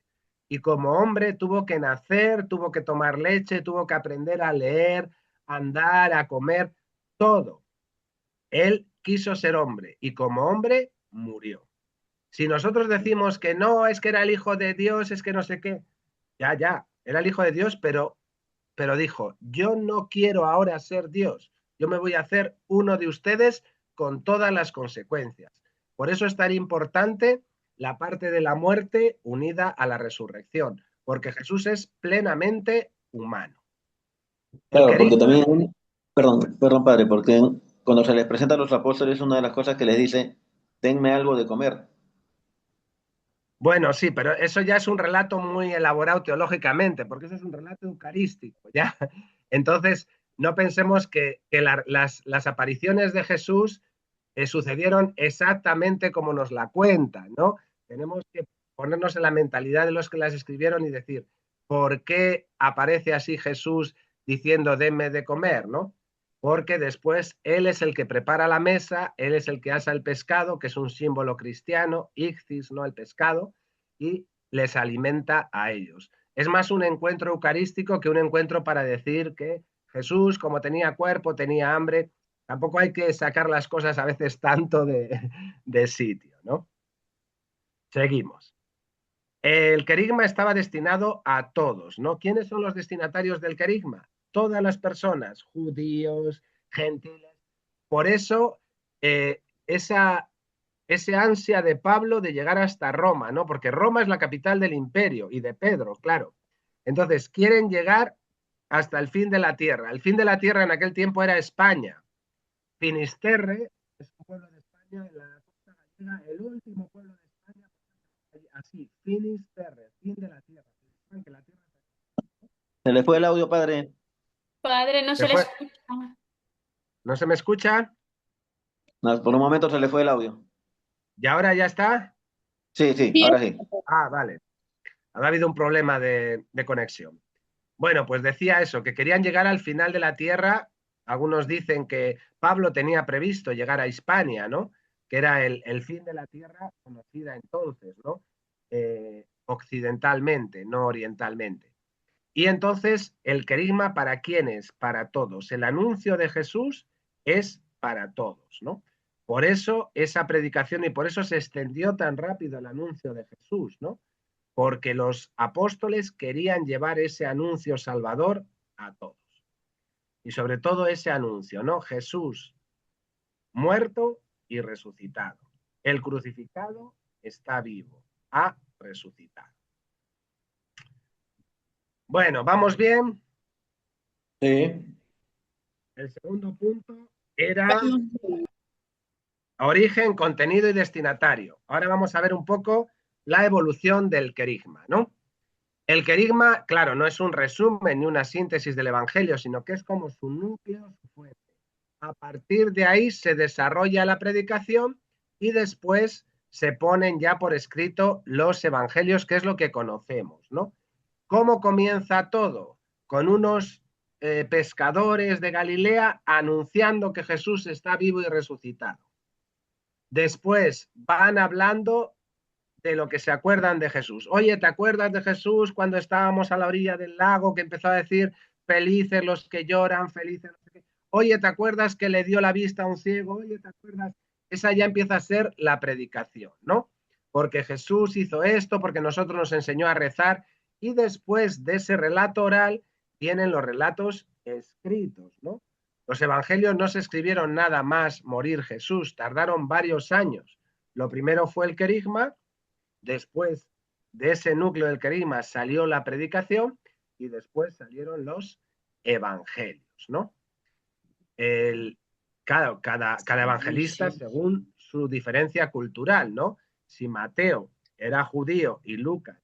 Y como hombre tuvo que nacer, tuvo que tomar leche, tuvo que aprender a leer, a andar, a comer, todo. Él quiso ser hombre y como hombre murió. Si nosotros decimos que no, es que era el hijo de Dios, es que no sé qué, ya, era el hijo de Dios, pero dijo, yo no quiero ahora ser Dios, yo me voy a hacer uno de ustedes con todas las consecuencias. Por eso es tan importante la parte de la muerte unida a la resurrección, porque Jesús es plenamente humano. Claro, porque también, perdón, padre, porque cuando se les presenta a los apóstoles, una de las cosas que les dice, denme algo de comer. Bueno, sí, pero eso ya es un relato muy elaborado teológicamente, porque eso es un relato eucarístico, ¿ya? Entonces, no pensemos que las apariciones de Jesús sucedieron exactamente como nos la cuentan, ¿no? Tenemos que ponernos en la mentalidad de los que las escribieron y decir, ¿por qué aparece así Jesús diciendo, denme de comer, ¿no? Porque después Él es el que prepara la mesa, Él es el que asa el pescado, que es un símbolo cristiano, ichthys, ¿no? El pescado, y les alimenta a ellos. Es más un encuentro eucarístico que un encuentro para decir que Jesús, como tenía cuerpo, tenía hambre. Tampoco hay que sacar las cosas a veces tanto de sitio, ¿no? Seguimos. El querigma estaba destinado a todos, ¿no? ¿Quiénes son los destinatarios del querigma? Todas las personas, judíos, gentiles. Por eso, ese ansia de Pablo de llegar hasta Roma, ¿no? Porque Roma es la capital del imperio y de Pedro, claro. Entonces, quieren llegar hasta el fin de la tierra. El fin de la tierra en aquel tiempo era España. Finisterre es un pueblo de España en la costa gallega, el último pueblo de España, así, Finisterre, fin de la tierra. ¿Se le fue el audio, padre? Padre, no se le escucha. ¿No se me escucha? No, por un momento se le fue el audio. ¿Y ahora ya está? Sí, ahora sí. Ah, vale. Ha habido un problema de conexión. Bueno, pues decía eso, que querían llegar al final de la tierra. Algunos dicen que Pablo tenía previsto llegar a Hispania, ¿no? Que era el fin de la tierra conocida entonces, ¿no? Occidentalmente, no orientalmente. Y entonces, el querigma, ¿para quiénes? Para todos. El anuncio de Jesús es para todos, ¿no? Por eso esa predicación y por eso se extendió tan rápido el anuncio de Jesús, ¿no? Porque los apóstoles querían llevar ese anuncio salvador a todos. Y sobre todo ese anuncio, ¿no? Jesús muerto y resucitado. El crucificado está vivo, ha resucitado. Bueno, ¿vamos bien? Sí. El segundo punto era origen, contenido y destinatario. Ahora vamos a ver un poco la evolución del querigma, ¿no? El querigma, claro, no es un resumen ni una síntesis del Evangelio, sino que es como su núcleo, su fuente. A partir de ahí se desarrolla la predicación y después se ponen ya por escrito los evangelios, que es lo que conocemos, ¿no? ¿Cómo comienza todo? Con unos pescadores de Galilea anunciando que Jesús está vivo y resucitado. Después van hablando de lo que se acuerdan de Jesús. Oye, ¿te acuerdas de Jesús cuando estábamos a la orilla del lago que empezó a decir felices los que lloran, felices los que... Oye, ¿te acuerdas que le dio la vista a un ciego? Oye, ¿te acuerdas? Esa ya empieza a ser la predicación, ¿no? Porque Jesús hizo esto, porque nosotros nos enseñó a rezar, y después de ese relato oral vienen los relatos escritos, ¿no? Los evangelios no se escribieron nada más morir Jesús, tardaron varios años. Lo primero fue el querigma, después de ese núcleo del querigma salió la predicación y después salieron los evangelios, ¿no? Cada evangelista según su diferencia cultural, ¿no? Si Mateo era judío y Lucas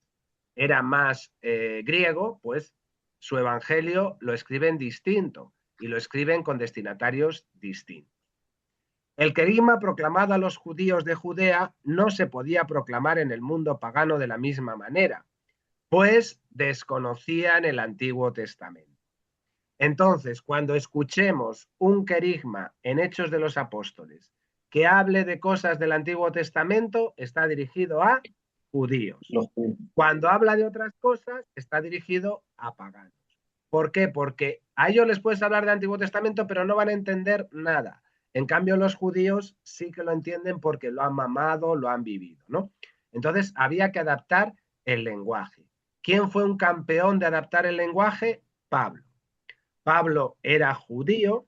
era más griego, pues su evangelio lo escriben distinto y lo escriben con destinatarios distintos. El querigma proclamado a los judíos de Judea no se podía proclamar en el mundo pagano de la misma manera, pues desconocían el Antiguo Testamento. Entonces, cuando escuchemos un querigma en Hechos de los Apóstoles que hable de cosas del Antiguo Testamento, está dirigido a judíos. Cuando habla de otras cosas, está dirigido a paganos. ¿Por qué? Porque a ellos les puedes hablar del Antiguo Testamento, pero no van a entender nada. En cambio, los judíos sí que lo entienden porque lo han mamado, lo han vivido, ¿no? Entonces, había que adaptar el lenguaje. ¿Quién fue un campeón de adaptar el lenguaje? Pablo. Pablo era judío,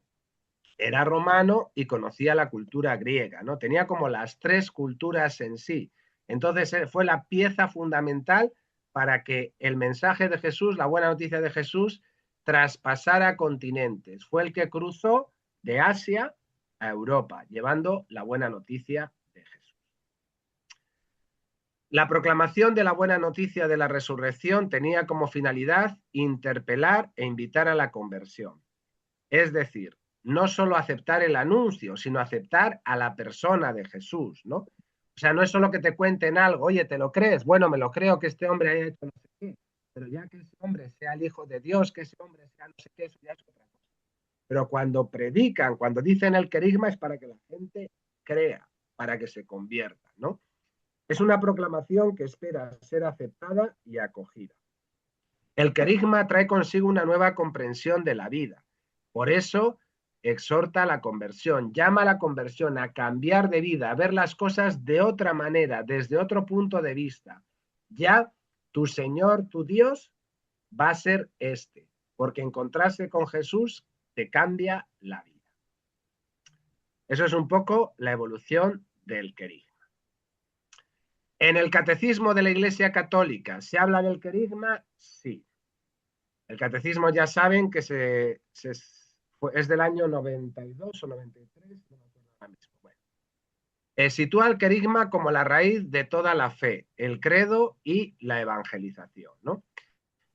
era romano y conocía la cultura griega, ¿no? Tenía como las tres culturas en sí. Entonces fue la pieza fundamental para que el mensaje de Jesús, la buena noticia de Jesús, traspasara continentes. Fue el que cruzó de Asia a Europa, llevando la buena noticia de Jesús. La proclamación de la buena noticia de la resurrección tenía como finalidad interpelar e invitar a la conversión. Es decir, no solo aceptar el anuncio, sino aceptar a la persona de Jesús, ¿no? O sea, no es solo que te cuenten algo, oye, ¿te lo crees? Bueno, me lo creo que este hombre haya hecho no sé qué, pero ya que ese hombre sea el Hijo de Dios, que ese hombre sea no sé qué, eso ya es otra cosa. Pero cuando predican, cuando dicen el querigma, es para que la gente crea, para que se convierta, ¿no? Es una proclamación que espera ser aceptada y acogida. El querigma trae consigo una nueva comprensión de la vida. Por eso exhorta a la conversión, llama a la conversión, a cambiar de vida, a ver las cosas de otra manera, desde otro punto de vista. Ya tu Señor, tu Dios, va a ser este, porque encontrarse con Jesús te cambia la vida. Eso es un poco la evolución del querigma. ¿En el catecismo de la Iglesia Católica se habla del querigma? Sí. El catecismo ya saben que es del año 92 o 93, no me acuerdo ahora mismo. Bueno. Sitúa el querigma como la raíz de toda la fe, el credo y la evangelización, ¿no?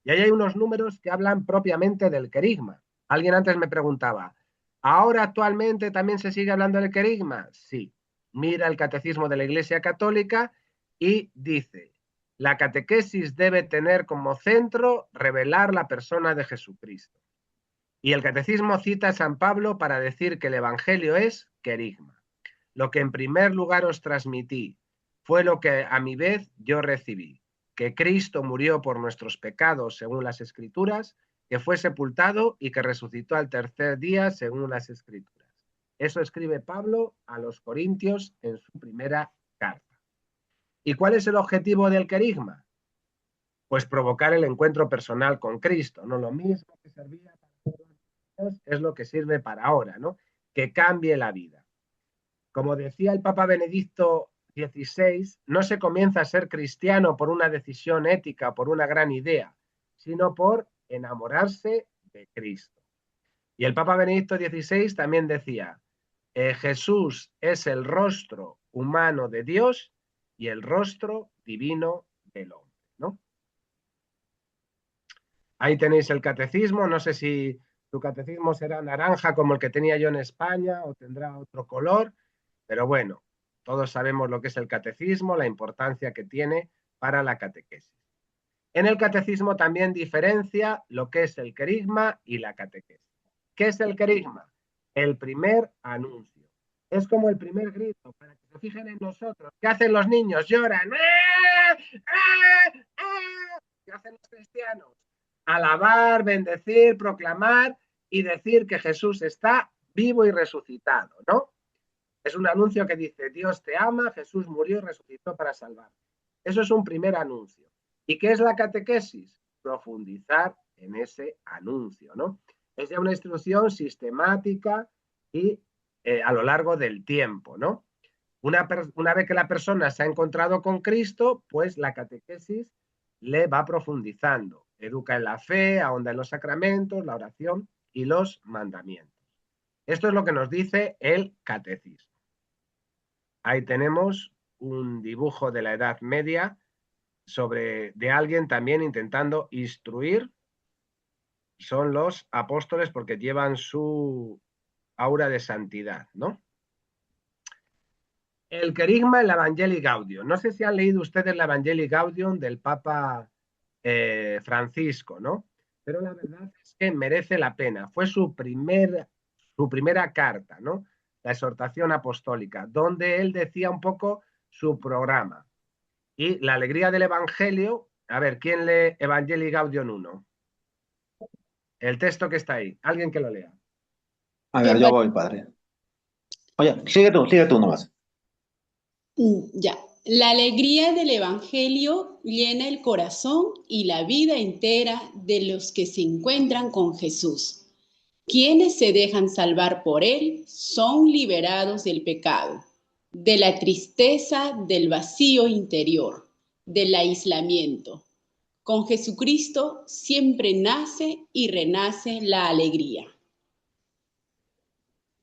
Y ahí hay unos números que hablan propiamente del querigma. Alguien antes me preguntaba, ¿ahora actualmente también se sigue hablando del querigma? Sí. Mira el catecismo de la Iglesia Católica y dice: la catequesis debe tener como centro revelar la persona de Jesucristo. Y el catecismo cita a San Pablo para decir que el evangelio es querigma. Lo que en primer lugar os transmití fue lo que a mi vez yo recibí, que Cristo murió por nuestros pecados según las Escrituras, que fue sepultado y que resucitó al tercer día según las Escrituras. Eso escribe Pablo a los Corintios en su primera carta. ¿Y cuál es el objetivo del querigma? Pues provocar el encuentro personal con Cristo, ¿no? Lo mismo que servía para todos los es lo que sirve para ahora, ¿no? Que cambie la vida. Como decía el Papa Benedicto XVI, no se comienza a ser cristiano por una decisión ética, por una gran idea, sino por enamorarse de Cristo. Y el Papa Benedicto XVI también decía, Jesús es el rostro humano de Dios y el rostro divino del hombre, ¿no? Ahí tenéis el catecismo, no sé si tu catecismo será naranja como el que tenía yo en España o tendrá otro color, pero bueno, todos sabemos lo que es el catecismo, la importancia que tiene para la catequesis. En el catecismo también diferencia lo que es el querigma y la catequesis. ¿Qué es el querigma? El primer anuncio. Es como el primer grito, para que se fijen en nosotros. ¿Qué hacen los niños? Lloran. ¿Qué hacen los cristianos? Alabar, bendecir, proclamar y decir que Jesús está vivo y resucitado, ¿no? Es un anuncio que dice, Dios te ama, Jesús murió y resucitó para salvar. Eso es un primer anuncio. ¿Y qué es la catequesis? Profundizar en ese anuncio, ¿no? Es ya una instrucción sistemática y a lo largo del tiempo, ¿no? Una vez que la persona se ha encontrado con Cristo, pues la catequesis le va profundizando, educa en la fe, ahonda en los sacramentos, la oración y los mandamientos. Esto es lo que nos dice el catecismo. Ahí tenemos un dibujo de la Edad Media de alguien también intentando instruir. Son los apóstoles porque llevan su aura de santidad, ¿no? El querigma, el Evangelii Gaudium. No sé si han leído ustedes el Evangelii Gaudium del Papa Francisco, ¿no? Pero la verdad es que merece la pena. Fue su primera carta, ¿no? La exhortación apostólica, donde él decía un poco su programa. Y la alegría del Evangelio, a ver, ¿quién lee Evangelii Gaudium 1? El texto que está ahí, alguien que lo lea. A ver, yo voy, padre. Oye, sigue tú nomás. Ya. La alegría del Evangelio llena el corazón y la vida entera de los que se encuentran con Jesús. Quienes se dejan salvar por Él son liberados del pecado, de la tristeza, del vacío interior, del aislamiento. Con Jesucristo siempre nace y renace la alegría.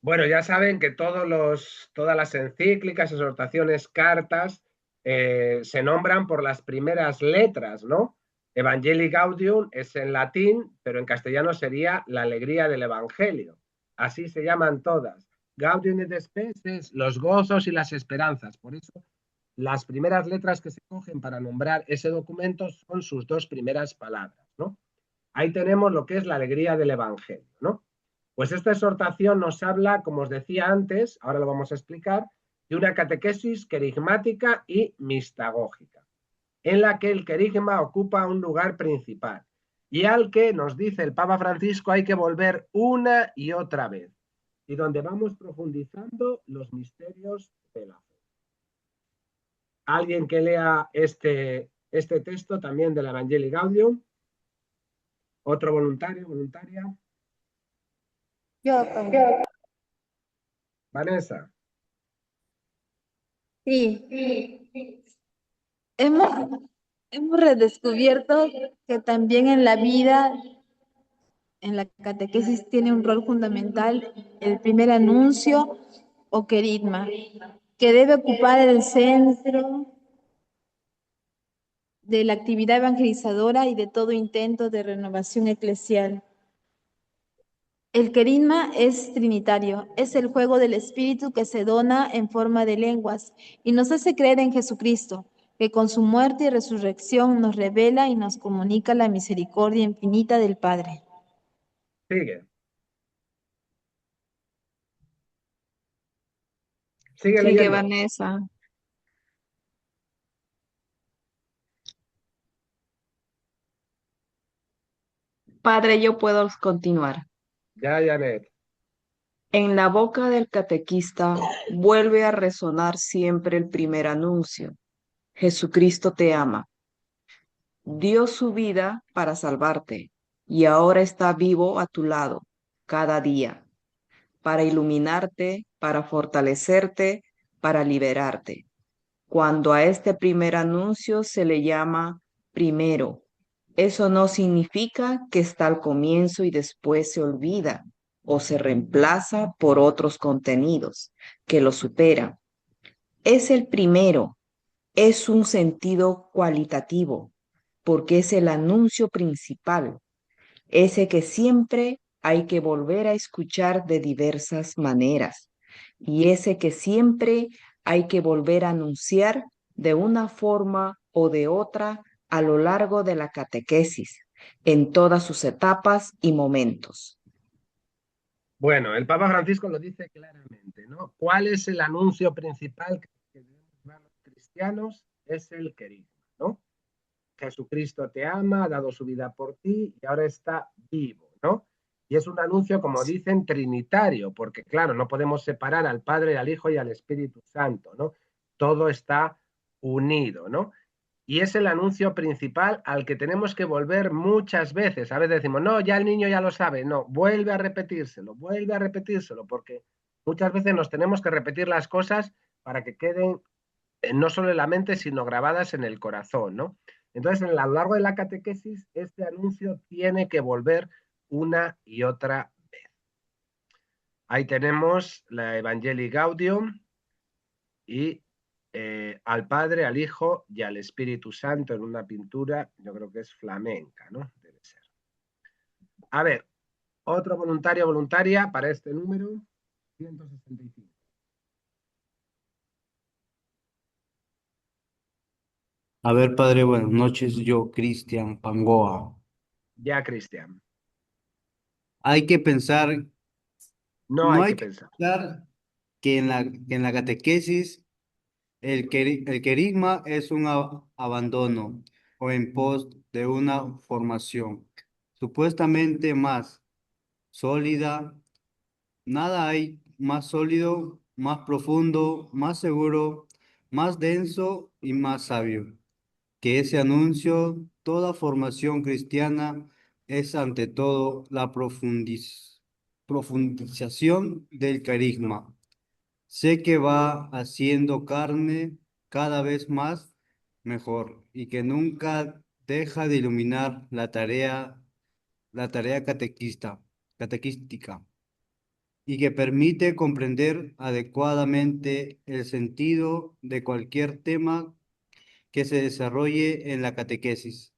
Bueno, ya saben que todas las encíclicas, exhortaciones, cartas, se nombran por las primeras letras, ¿no? Evangelii Gaudium es en latín, pero en castellano sería la alegría del Evangelio. Así se llaman todas. Gaudium et Spes es los gozos y las esperanzas. Por eso, las primeras letras que se cogen para nombrar ese documento son sus dos primeras palabras, ¿no? Ahí tenemos lo que es la alegría del Evangelio, ¿no? Pues esta exhortación nos habla, como os decía antes, ahora lo vamos a explicar, de una catequesis querigmática y mistagógica, en la que el querigma ocupa un lugar principal y al que nos dice el Papa Francisco hay que volver una y otra vez, y donde vamos profundizando los misterios de la fe. Alguien que lea este texto también del Evangelii Gaudium, otro voluntario, voluntaria. Yo, padre. Vanessa. Sí. Hemos redescubierto que también en la vida, en la catequesis, tiene un rol fundamental el primer anuncio o querigma, que debe ocupar el centro de la actividad evangelizadora y de todo intento de renovación eclesial. El querigma es trinitario, es el juego del Espíritu que se dona en forma de lenguas y nos hace creer en Jesucristo, que con su muerte y resurrección nos revela y nos comunica la misericordia infinita del Padre. Sigue. Sigue leyendo. Vanessa. Padre, yo puedo continuar. Ya, Janet. En la boca del catequista vuelve a resonar siempre el primer anuncio. Jesucristo te ama. Dio su vida para salvarte y ahora está vivo a tu lado cada día, para iluminarte, para fortalecerte, para liberarte. Cuando a este primer anuncio se le llama primero, eso no significa que está al comienzo y después se olvida o se reemplaza por otros contenidos que lo superan. Es el primero, es un sentido cualitativo, porque es el anuncio principal, ese que siempre hay que volver a escuchar de diversas maneras y ese que siempre hay que volver a anunciar de una forma o de otra a lo largo de la catequesis, en todas sus etapas y momentos. Bueno, el Papa Francisco lo dice claramente, ¿no? ¿Cuál es el anuncio principal que debemos dar los cristianos? Es el querigma. ¿no? Jesucristo te ama, ha dado su vida por ti y ahora está vivo, ¿no? Y es un anuncio, como dicen, trinitario, porque claro, no podemos separar al Padre, al Hijo y al Espíritu Santo, ¿no? Todo está unido, ¿no? Y es el anuncio principal al que tenemos que volver muchas veces. A veces decimos, no, ya el niño ya lo sabe. No, vuelve a repetírselo, porque muchas veces nos tenemos que repetir las cosas para que queden no solo en la mente, sino grabadas en el corazón, ¿no? Entonces, a lo largo de la catequesis, este anuncio tiene que volver una y otra vez. Ahí tenemos la Evangelii Gaudium y al Padre, al Hijo y al Espíritu Santo en una pintura, yo creo que es flamenca, ¿no? Debe ser. A ver, otro voluntario, voluntaria para este número, 165. A ver, padre, buenas noches. Yo, Cristian Pangoa. Ya, Cristian. Hay que pensar, No no hay hay que que pensar. pensar que en la catequesis el querigma es un abandono o en pos de una formación supuestamente más sólida. Nada hay más sólido, más profundo, más seguro, más denso y más sabio que ese anuncio. Toda formación cristiana es ante todo la profundización del carisma. Sé que va haciendo carne cada vez más mejor y que nunca deja de iluminar la tarea catequística y que permite comprender adecuadamente el sentido de cualquier tema que se desarrolle en la catequesis.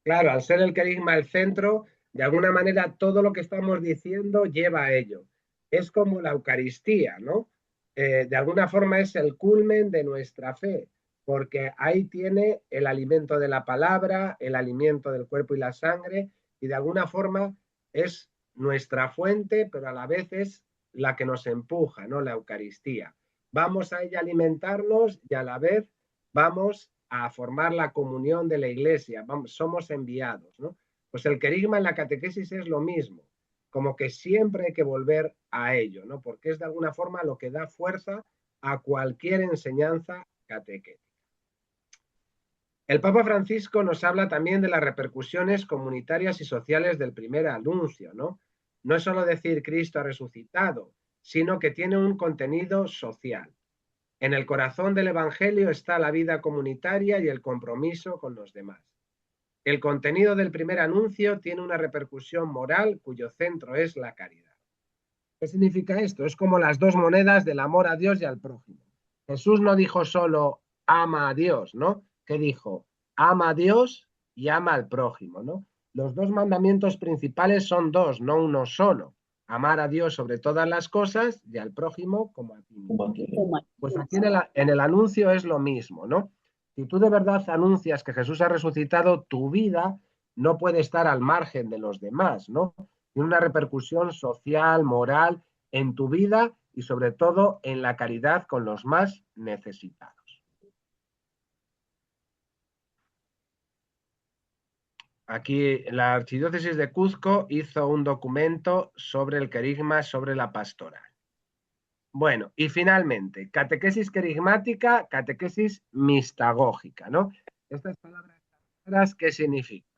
Claro, al ser el carisma el centro, de alguna manera todo lo que estamos diciendo lleva a ello. Es como la Eucaristía, ¿no? De alguna forma es el culmen de nuestra fe, porque ahí tiene el alimento de la palabra, el alimento del cuerpo y la sangre, y de alguna forma es nuestra fuente, pero a la vez es la que nos empuja, ¿no? La Eucaristía. Vamos a ella alimentarnos y a la vez vamos a formar la comunión de la iglesia, somos enviados, ¿no? Pues el querigma en la catequesis es lo mismo, como que siempre hay que volver a ello, ¿no? Porque es de alguna forma lo que da fuerza a cualquier enseñanza catequética. El Papa Francisco nos habla también de las repercusiones comunitarias y sociales del primer anuncio, ¿no? No es solo decir Cristo ha resucitado, sino que tiene un contenido social. En el corazón del Evangelio está la vida comunitaria y el compromiso con los demás. El contenido del primer anuncio tiene una repercusión moral cuyo centro es la caridad. ¿Qué significa esto? Es como las dos monedas del amor a Dios y al prójimo. Jesús no dijo solo ama a Dios, ¿no? ¿Qué dijo? Ama a Dios y ama al prójimo, ¿no? Los dos mandamientos principales son dos, no uno solo. Amar a Dios sobre todas las cosas y al prójimo como a ti mismo. Pues aquí en el anuncio es lo mismo, ¿no? Si tú de verdad anuncias que Jesús ha resucitado, tu vida no puede estar al margen de los demás, ¿no? Tiene una repercusión social, moral en tu vida y sobre todo en la caridad con los más necesitados. Aquí la Archidiócesis de Cuzco hizo un documento sobre el querigma, sobre la pastoral. Bueno, y finalmente, catequesis querigmática, catequesis mistagógica, ¿no? Estas palabras, ¿qué significan?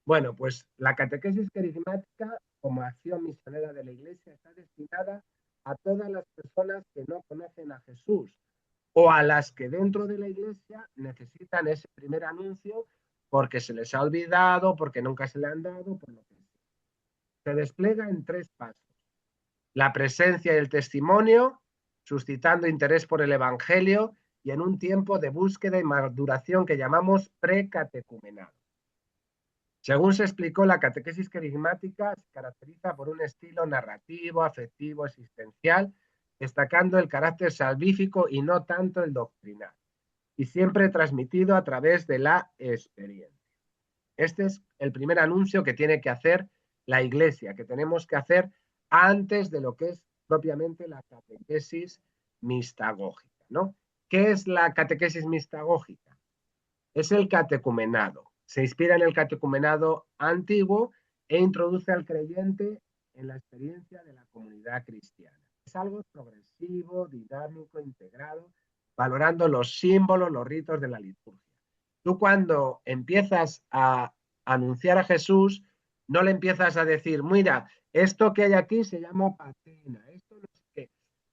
Bueno, pues la catequesis querigmática, como acción misionera de la Iglesia, está destinada a todas las personas que no conocen a Jesús o a las que dentro de la Iglesia necesitan ese primer anuncio porque se les ha olvidado, porque nunca se le han dado, por lo que sea. Se despliega en 3 pasos. La presencia y el testimonio, suscitando interés por el Evangelio y en un tiempo de búsqueda y maduración que llamamos precatecumenado. Según se explicó, la catequesis querigmática se caracteriza por un estilo narrativo, afectivo, existencial, destacando el carácter salvífico y no tanto el doctrinal, y siempre transmitido a través de la experiencia. Este es el primer anuncio que tiene que hacer la Iglesia, que tenemos que hacer antes de lo que es propiamente la catequesis mistagógica, ¿no? ¿Qué es la catequesis mistagógica? es el catecumenado. Se inspira en el catecumenado antiguo e introduce al creyente en la experiencia de la comunidad cristiana. Es algo progresivo, dinámico, integrado, valorando los símbolos, los ritos de la liturgia. Tú cuando empiezas a anunciar a Jesús, no le empiezas a decir, mira, esto que hay aquí se llama patena, esto no sé qué,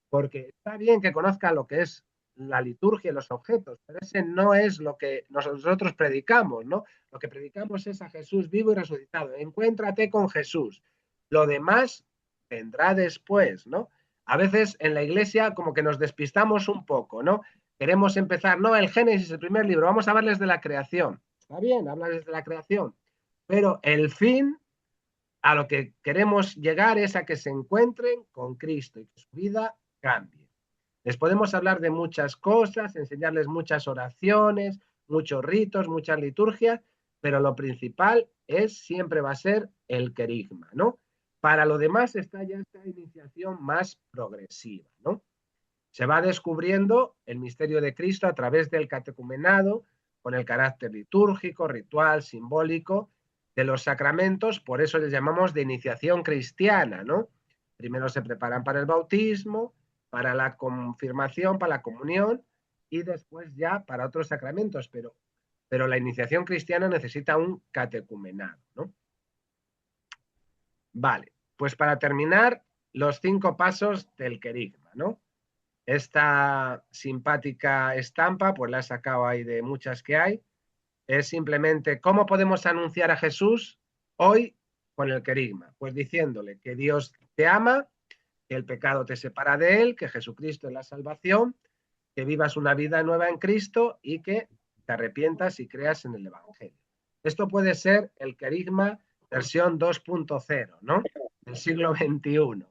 porque está bien que conozca lo que es la liturgia y los objetos, pero ese no es lo que nosotros predicamos, ¿no? Lo que predicamos es a Jesús vivo y resucitado. Encuéntrate con Jesús. Lo demás vendrá después, ¿no? A veces en la iglesia como que nos despistamos un poco, ¿no? Queremos empezar, no, el Génesis, el primer libro, vamos a hablarles de la creación. Está bien, hablarles de la creación, pero el fin a lo que queremos llegar es a que se encuentren con Cristo y que su vida cambie. Les podemos hablar de muchas cosas, enseñarles muchas oraciones, muchos ritos, muchas liturgias, pero lo principal siempre va a ser el querigma, ¿no? Para lo demás está ya esta iniciación más progresiva, ¿no? Se va descubriendo el misterio de Cristo a través del catecumenado, con el carácter litúrgico, ritual, simbólico de los sacramentos, por eso les llamamos de iniciación cristiana, ¿no? Primero se preparan para el bautismo, para la confirmación, para la comunión y después ya para otros sacramentos, pero la iniciación cristiana necesita un catecumenado, ¿no? Vale, pues para terminar, los 5 pasos del querigma, ¿no? Esta simpática estampa, pues la he sacado ahí de muchas que hay, es simplemente cómo podemos anunciar a Jesús hoy con el querigma, pues diciéndole que Dios te ama, que el pecado te separa de él, que Jesucristo es la salvación, que vivas una vida nueva en Cristo y que te arrepientas y creas en el Evangelio. Esto puede ser el querigma versión 2.0, ¿no? Del siglo XXI.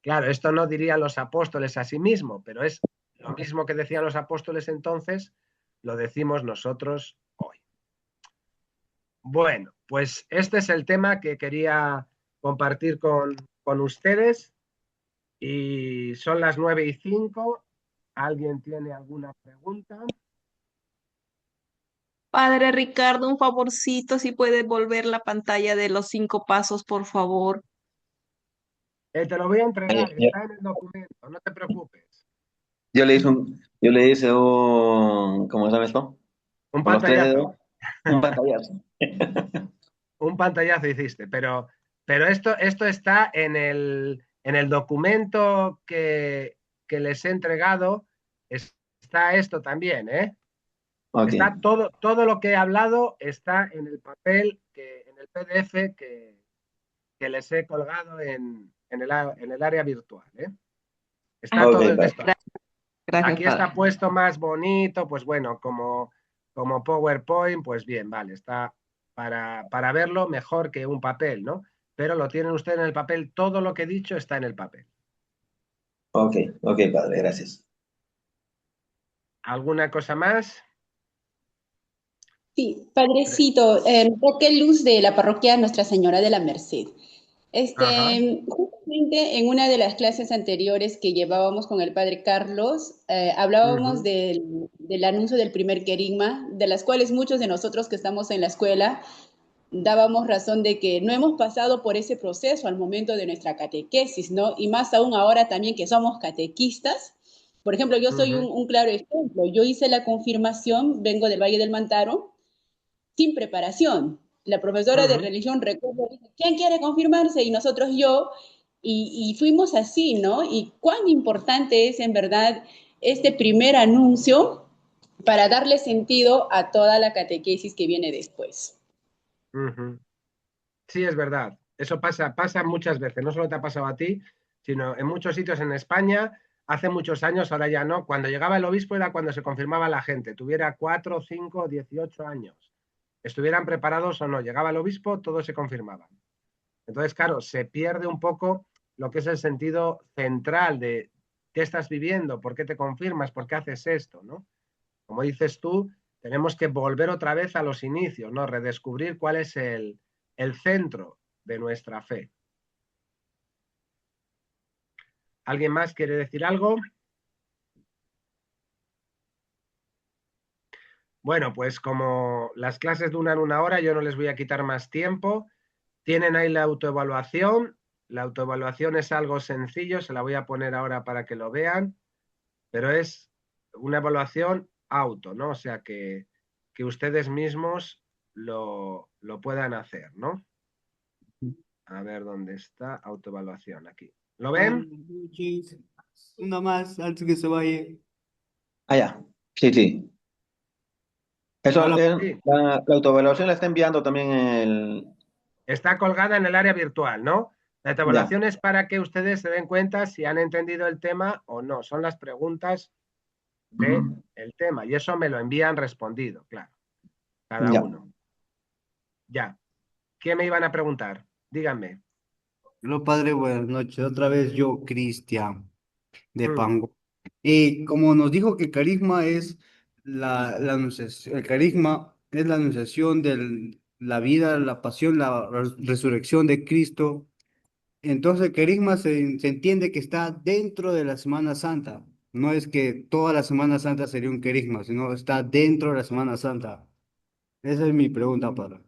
Claro, esto no dirían los apóstoles a sí mismos, pero es lo mismo que decían los apóstoles entonces, lo decimos nosotros hoy. Bueno, pues este es el tema que quería compartir con ustedes y son las 9:05. ¿Alguien tiene alguna pregunta? Padre Ricardo, un favorcito, si puedes volver la pantalla de los 5 pasos, por favor. Te lo voy a entregar, está en el documento, no te preocupes. Yo le hice un, ¿cómo se llama esto? Un Con los 3 pantallazo. dedos, un pantallazo. Un pantallazo hiciste, pero esto está en el documento que les he entregado, está esto también, ¿eh? Ok, Está todo lo que he hablado está en el papel, en el PDF que les he colgado en el área virtual, ¿eh? Está todo ok, el padre. texto. Gracias, Aquí Padre. está puesto más bonito, pues bueno, como PowerPoint, pues bien, vale, está para verlo mejor que un papel, ¿no? Pero lo tienen ustedes en el papel, todo lo que he dicho está en el papel. Ok, ok, padre, gracias. ¿Alguna cosa más? Sí, Padrecito, Roque Luz de la parroquia Nuestra Señora de la Merced. Ajá. Justamente en una de las clases anteriores que llevábamos con el Padre Carlos, hablábamos Ujú. del anuncio del primer querigma, de las cuales muchos de nosotros que estamos en la escuela dábamos razón de que no hemos pasado por ese proceso al momento de nuestra catequesis, ¿no? Y más aún ahora también que somos catequistas. Por ejemplo, yo soy un claro ejemplo. Yo hice la confirmación, vengo del Valle del Mantaro, sin preparación. La profesora de religión recuerdo, dice, ¿quién quiere confirmarse? Y nosotros y fuimos así, ¿no? Y cuán importante es en verdad este primer anuncio para darle sentido a toda la catequesis que viene después. Ujú. Sí, es verdad. Eso pasa muchas veces. No solo te ha pasado a ti, sino en muchos sitios en España, hace muchos años, ahora ya no. Cuando llegaba el obispo era cuando se confirmaba la gente, tuviera 4, 5, 18 años. Estuvieran preparados o no, llegaba el obispo, todos se confirmaban. Entonces, claro, se pierde un poco lo que es el sentido central de qué estás viviendo, por qué te confirmas, por qué haces esto, ¿no? Como dices tú, tenemos que volver otra vez a los inicios, ¿no? Redescubrir cuál es el centro de nuestra fe. ¿Alguien más quiere decir algo? Bueno, pues como las clases duran 1 hora, yo no les voy a quitar más tiempo. Tienen ahí la autoevaluación. La autoevaluación es algo sencillo, se la voy a poner ahora para que lo vean, pero es una evaluación auto, ¿no? O sea, que ustedes mismos lo puedan hacer, ¿no? A ver dónde está autoevaluación, aquí. ¿Lo ven? Una más antes que se vaya. Ah, ya. Sí, sí. Eso, Hola. Sí. la autoevaluación la está enviando también el... Está colgada en el área virtual, ¿no? La Ya. autoevaluación es para que ustedes se den cuenta si han entendido el tema o no. Son las preguntas del tema y eso me lo envían respondido, claro. Cada Ya. uno. Ya. ¿Qué me iban a preguntar? Díganme. Hola, padre, buenas noches. Otra vez yo, Cristian, de Mm. Pango. Y como nos dijo que carisma es el carisma es la anunciación de la vida, la pasión, la resurrección de Cristo. Entonces el carisma se entiende que está dentro de la Semana Santa. No es que toda la Semana Santa sería un carisma, sino está dentro de la Semana Santa. Esa es mi pregunta, padre.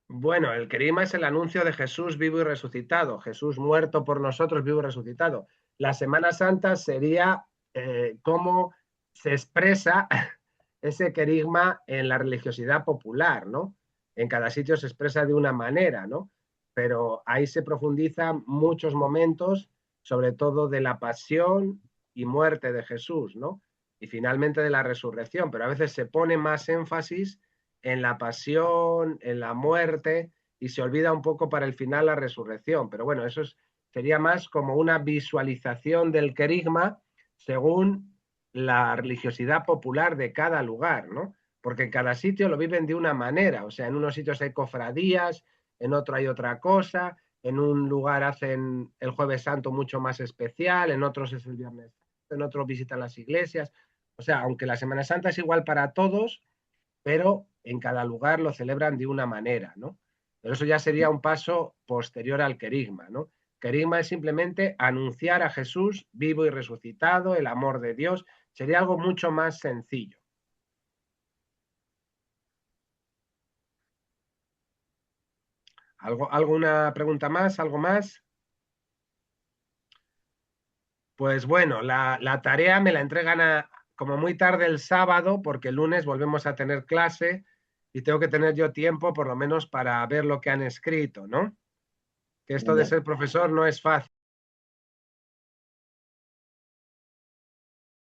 Bueno, el querigma es el anuncio de Jesús vivo y resucitado, Jesús muerto por nosotros, vivo y resucitado. La Semana Santa sería cómo se expresa ese querigma en la religiosidad popular, ¿no? En cada sitio se expresa de una manera, ¿no? Pero ahí se profundizan muchos momentos, sobre todo de la pasión y muerte de Jesús, ¿no? Y finalmente de la resurrección, pero a veces se pone más énfasis en la pasión, en la muerte, y se olvida un poco para el final la resurrección. Pero bueno, eso sería más como una visualización del querigma según la religiosidad popular de cada lugar, ¿no? Porque en cada sitio lo viven de una manera, o sea, en unos sitios hay cofradías, en otro hay otra cosa, en un lugar hacen el Jueves Santo mucho más especial, en otros es el Viernes Santo, en otros visitan las iglesias. O sea, aunque la Semana Santa es igual para todos, pero en cada lugar lo celebran de una manera, ¿no? Pero eso ya sería un paso posterior al querigma, ¿no? Querigma es simplemente anunciar a Jesús vivo y resucitado, el amor de Dios, sería algo mucho más sencillo. ¿Alguna pregunta más? ¿Algo más? Pues bueno, la tarea me la entregan como muy tarde el sábado, porque el lunes volvemos a tener clase y tengo que tener yo tiempo por lo menos para ver lo que han escrito, ¿no? Que esto de Ya. ser profesor no es fácil.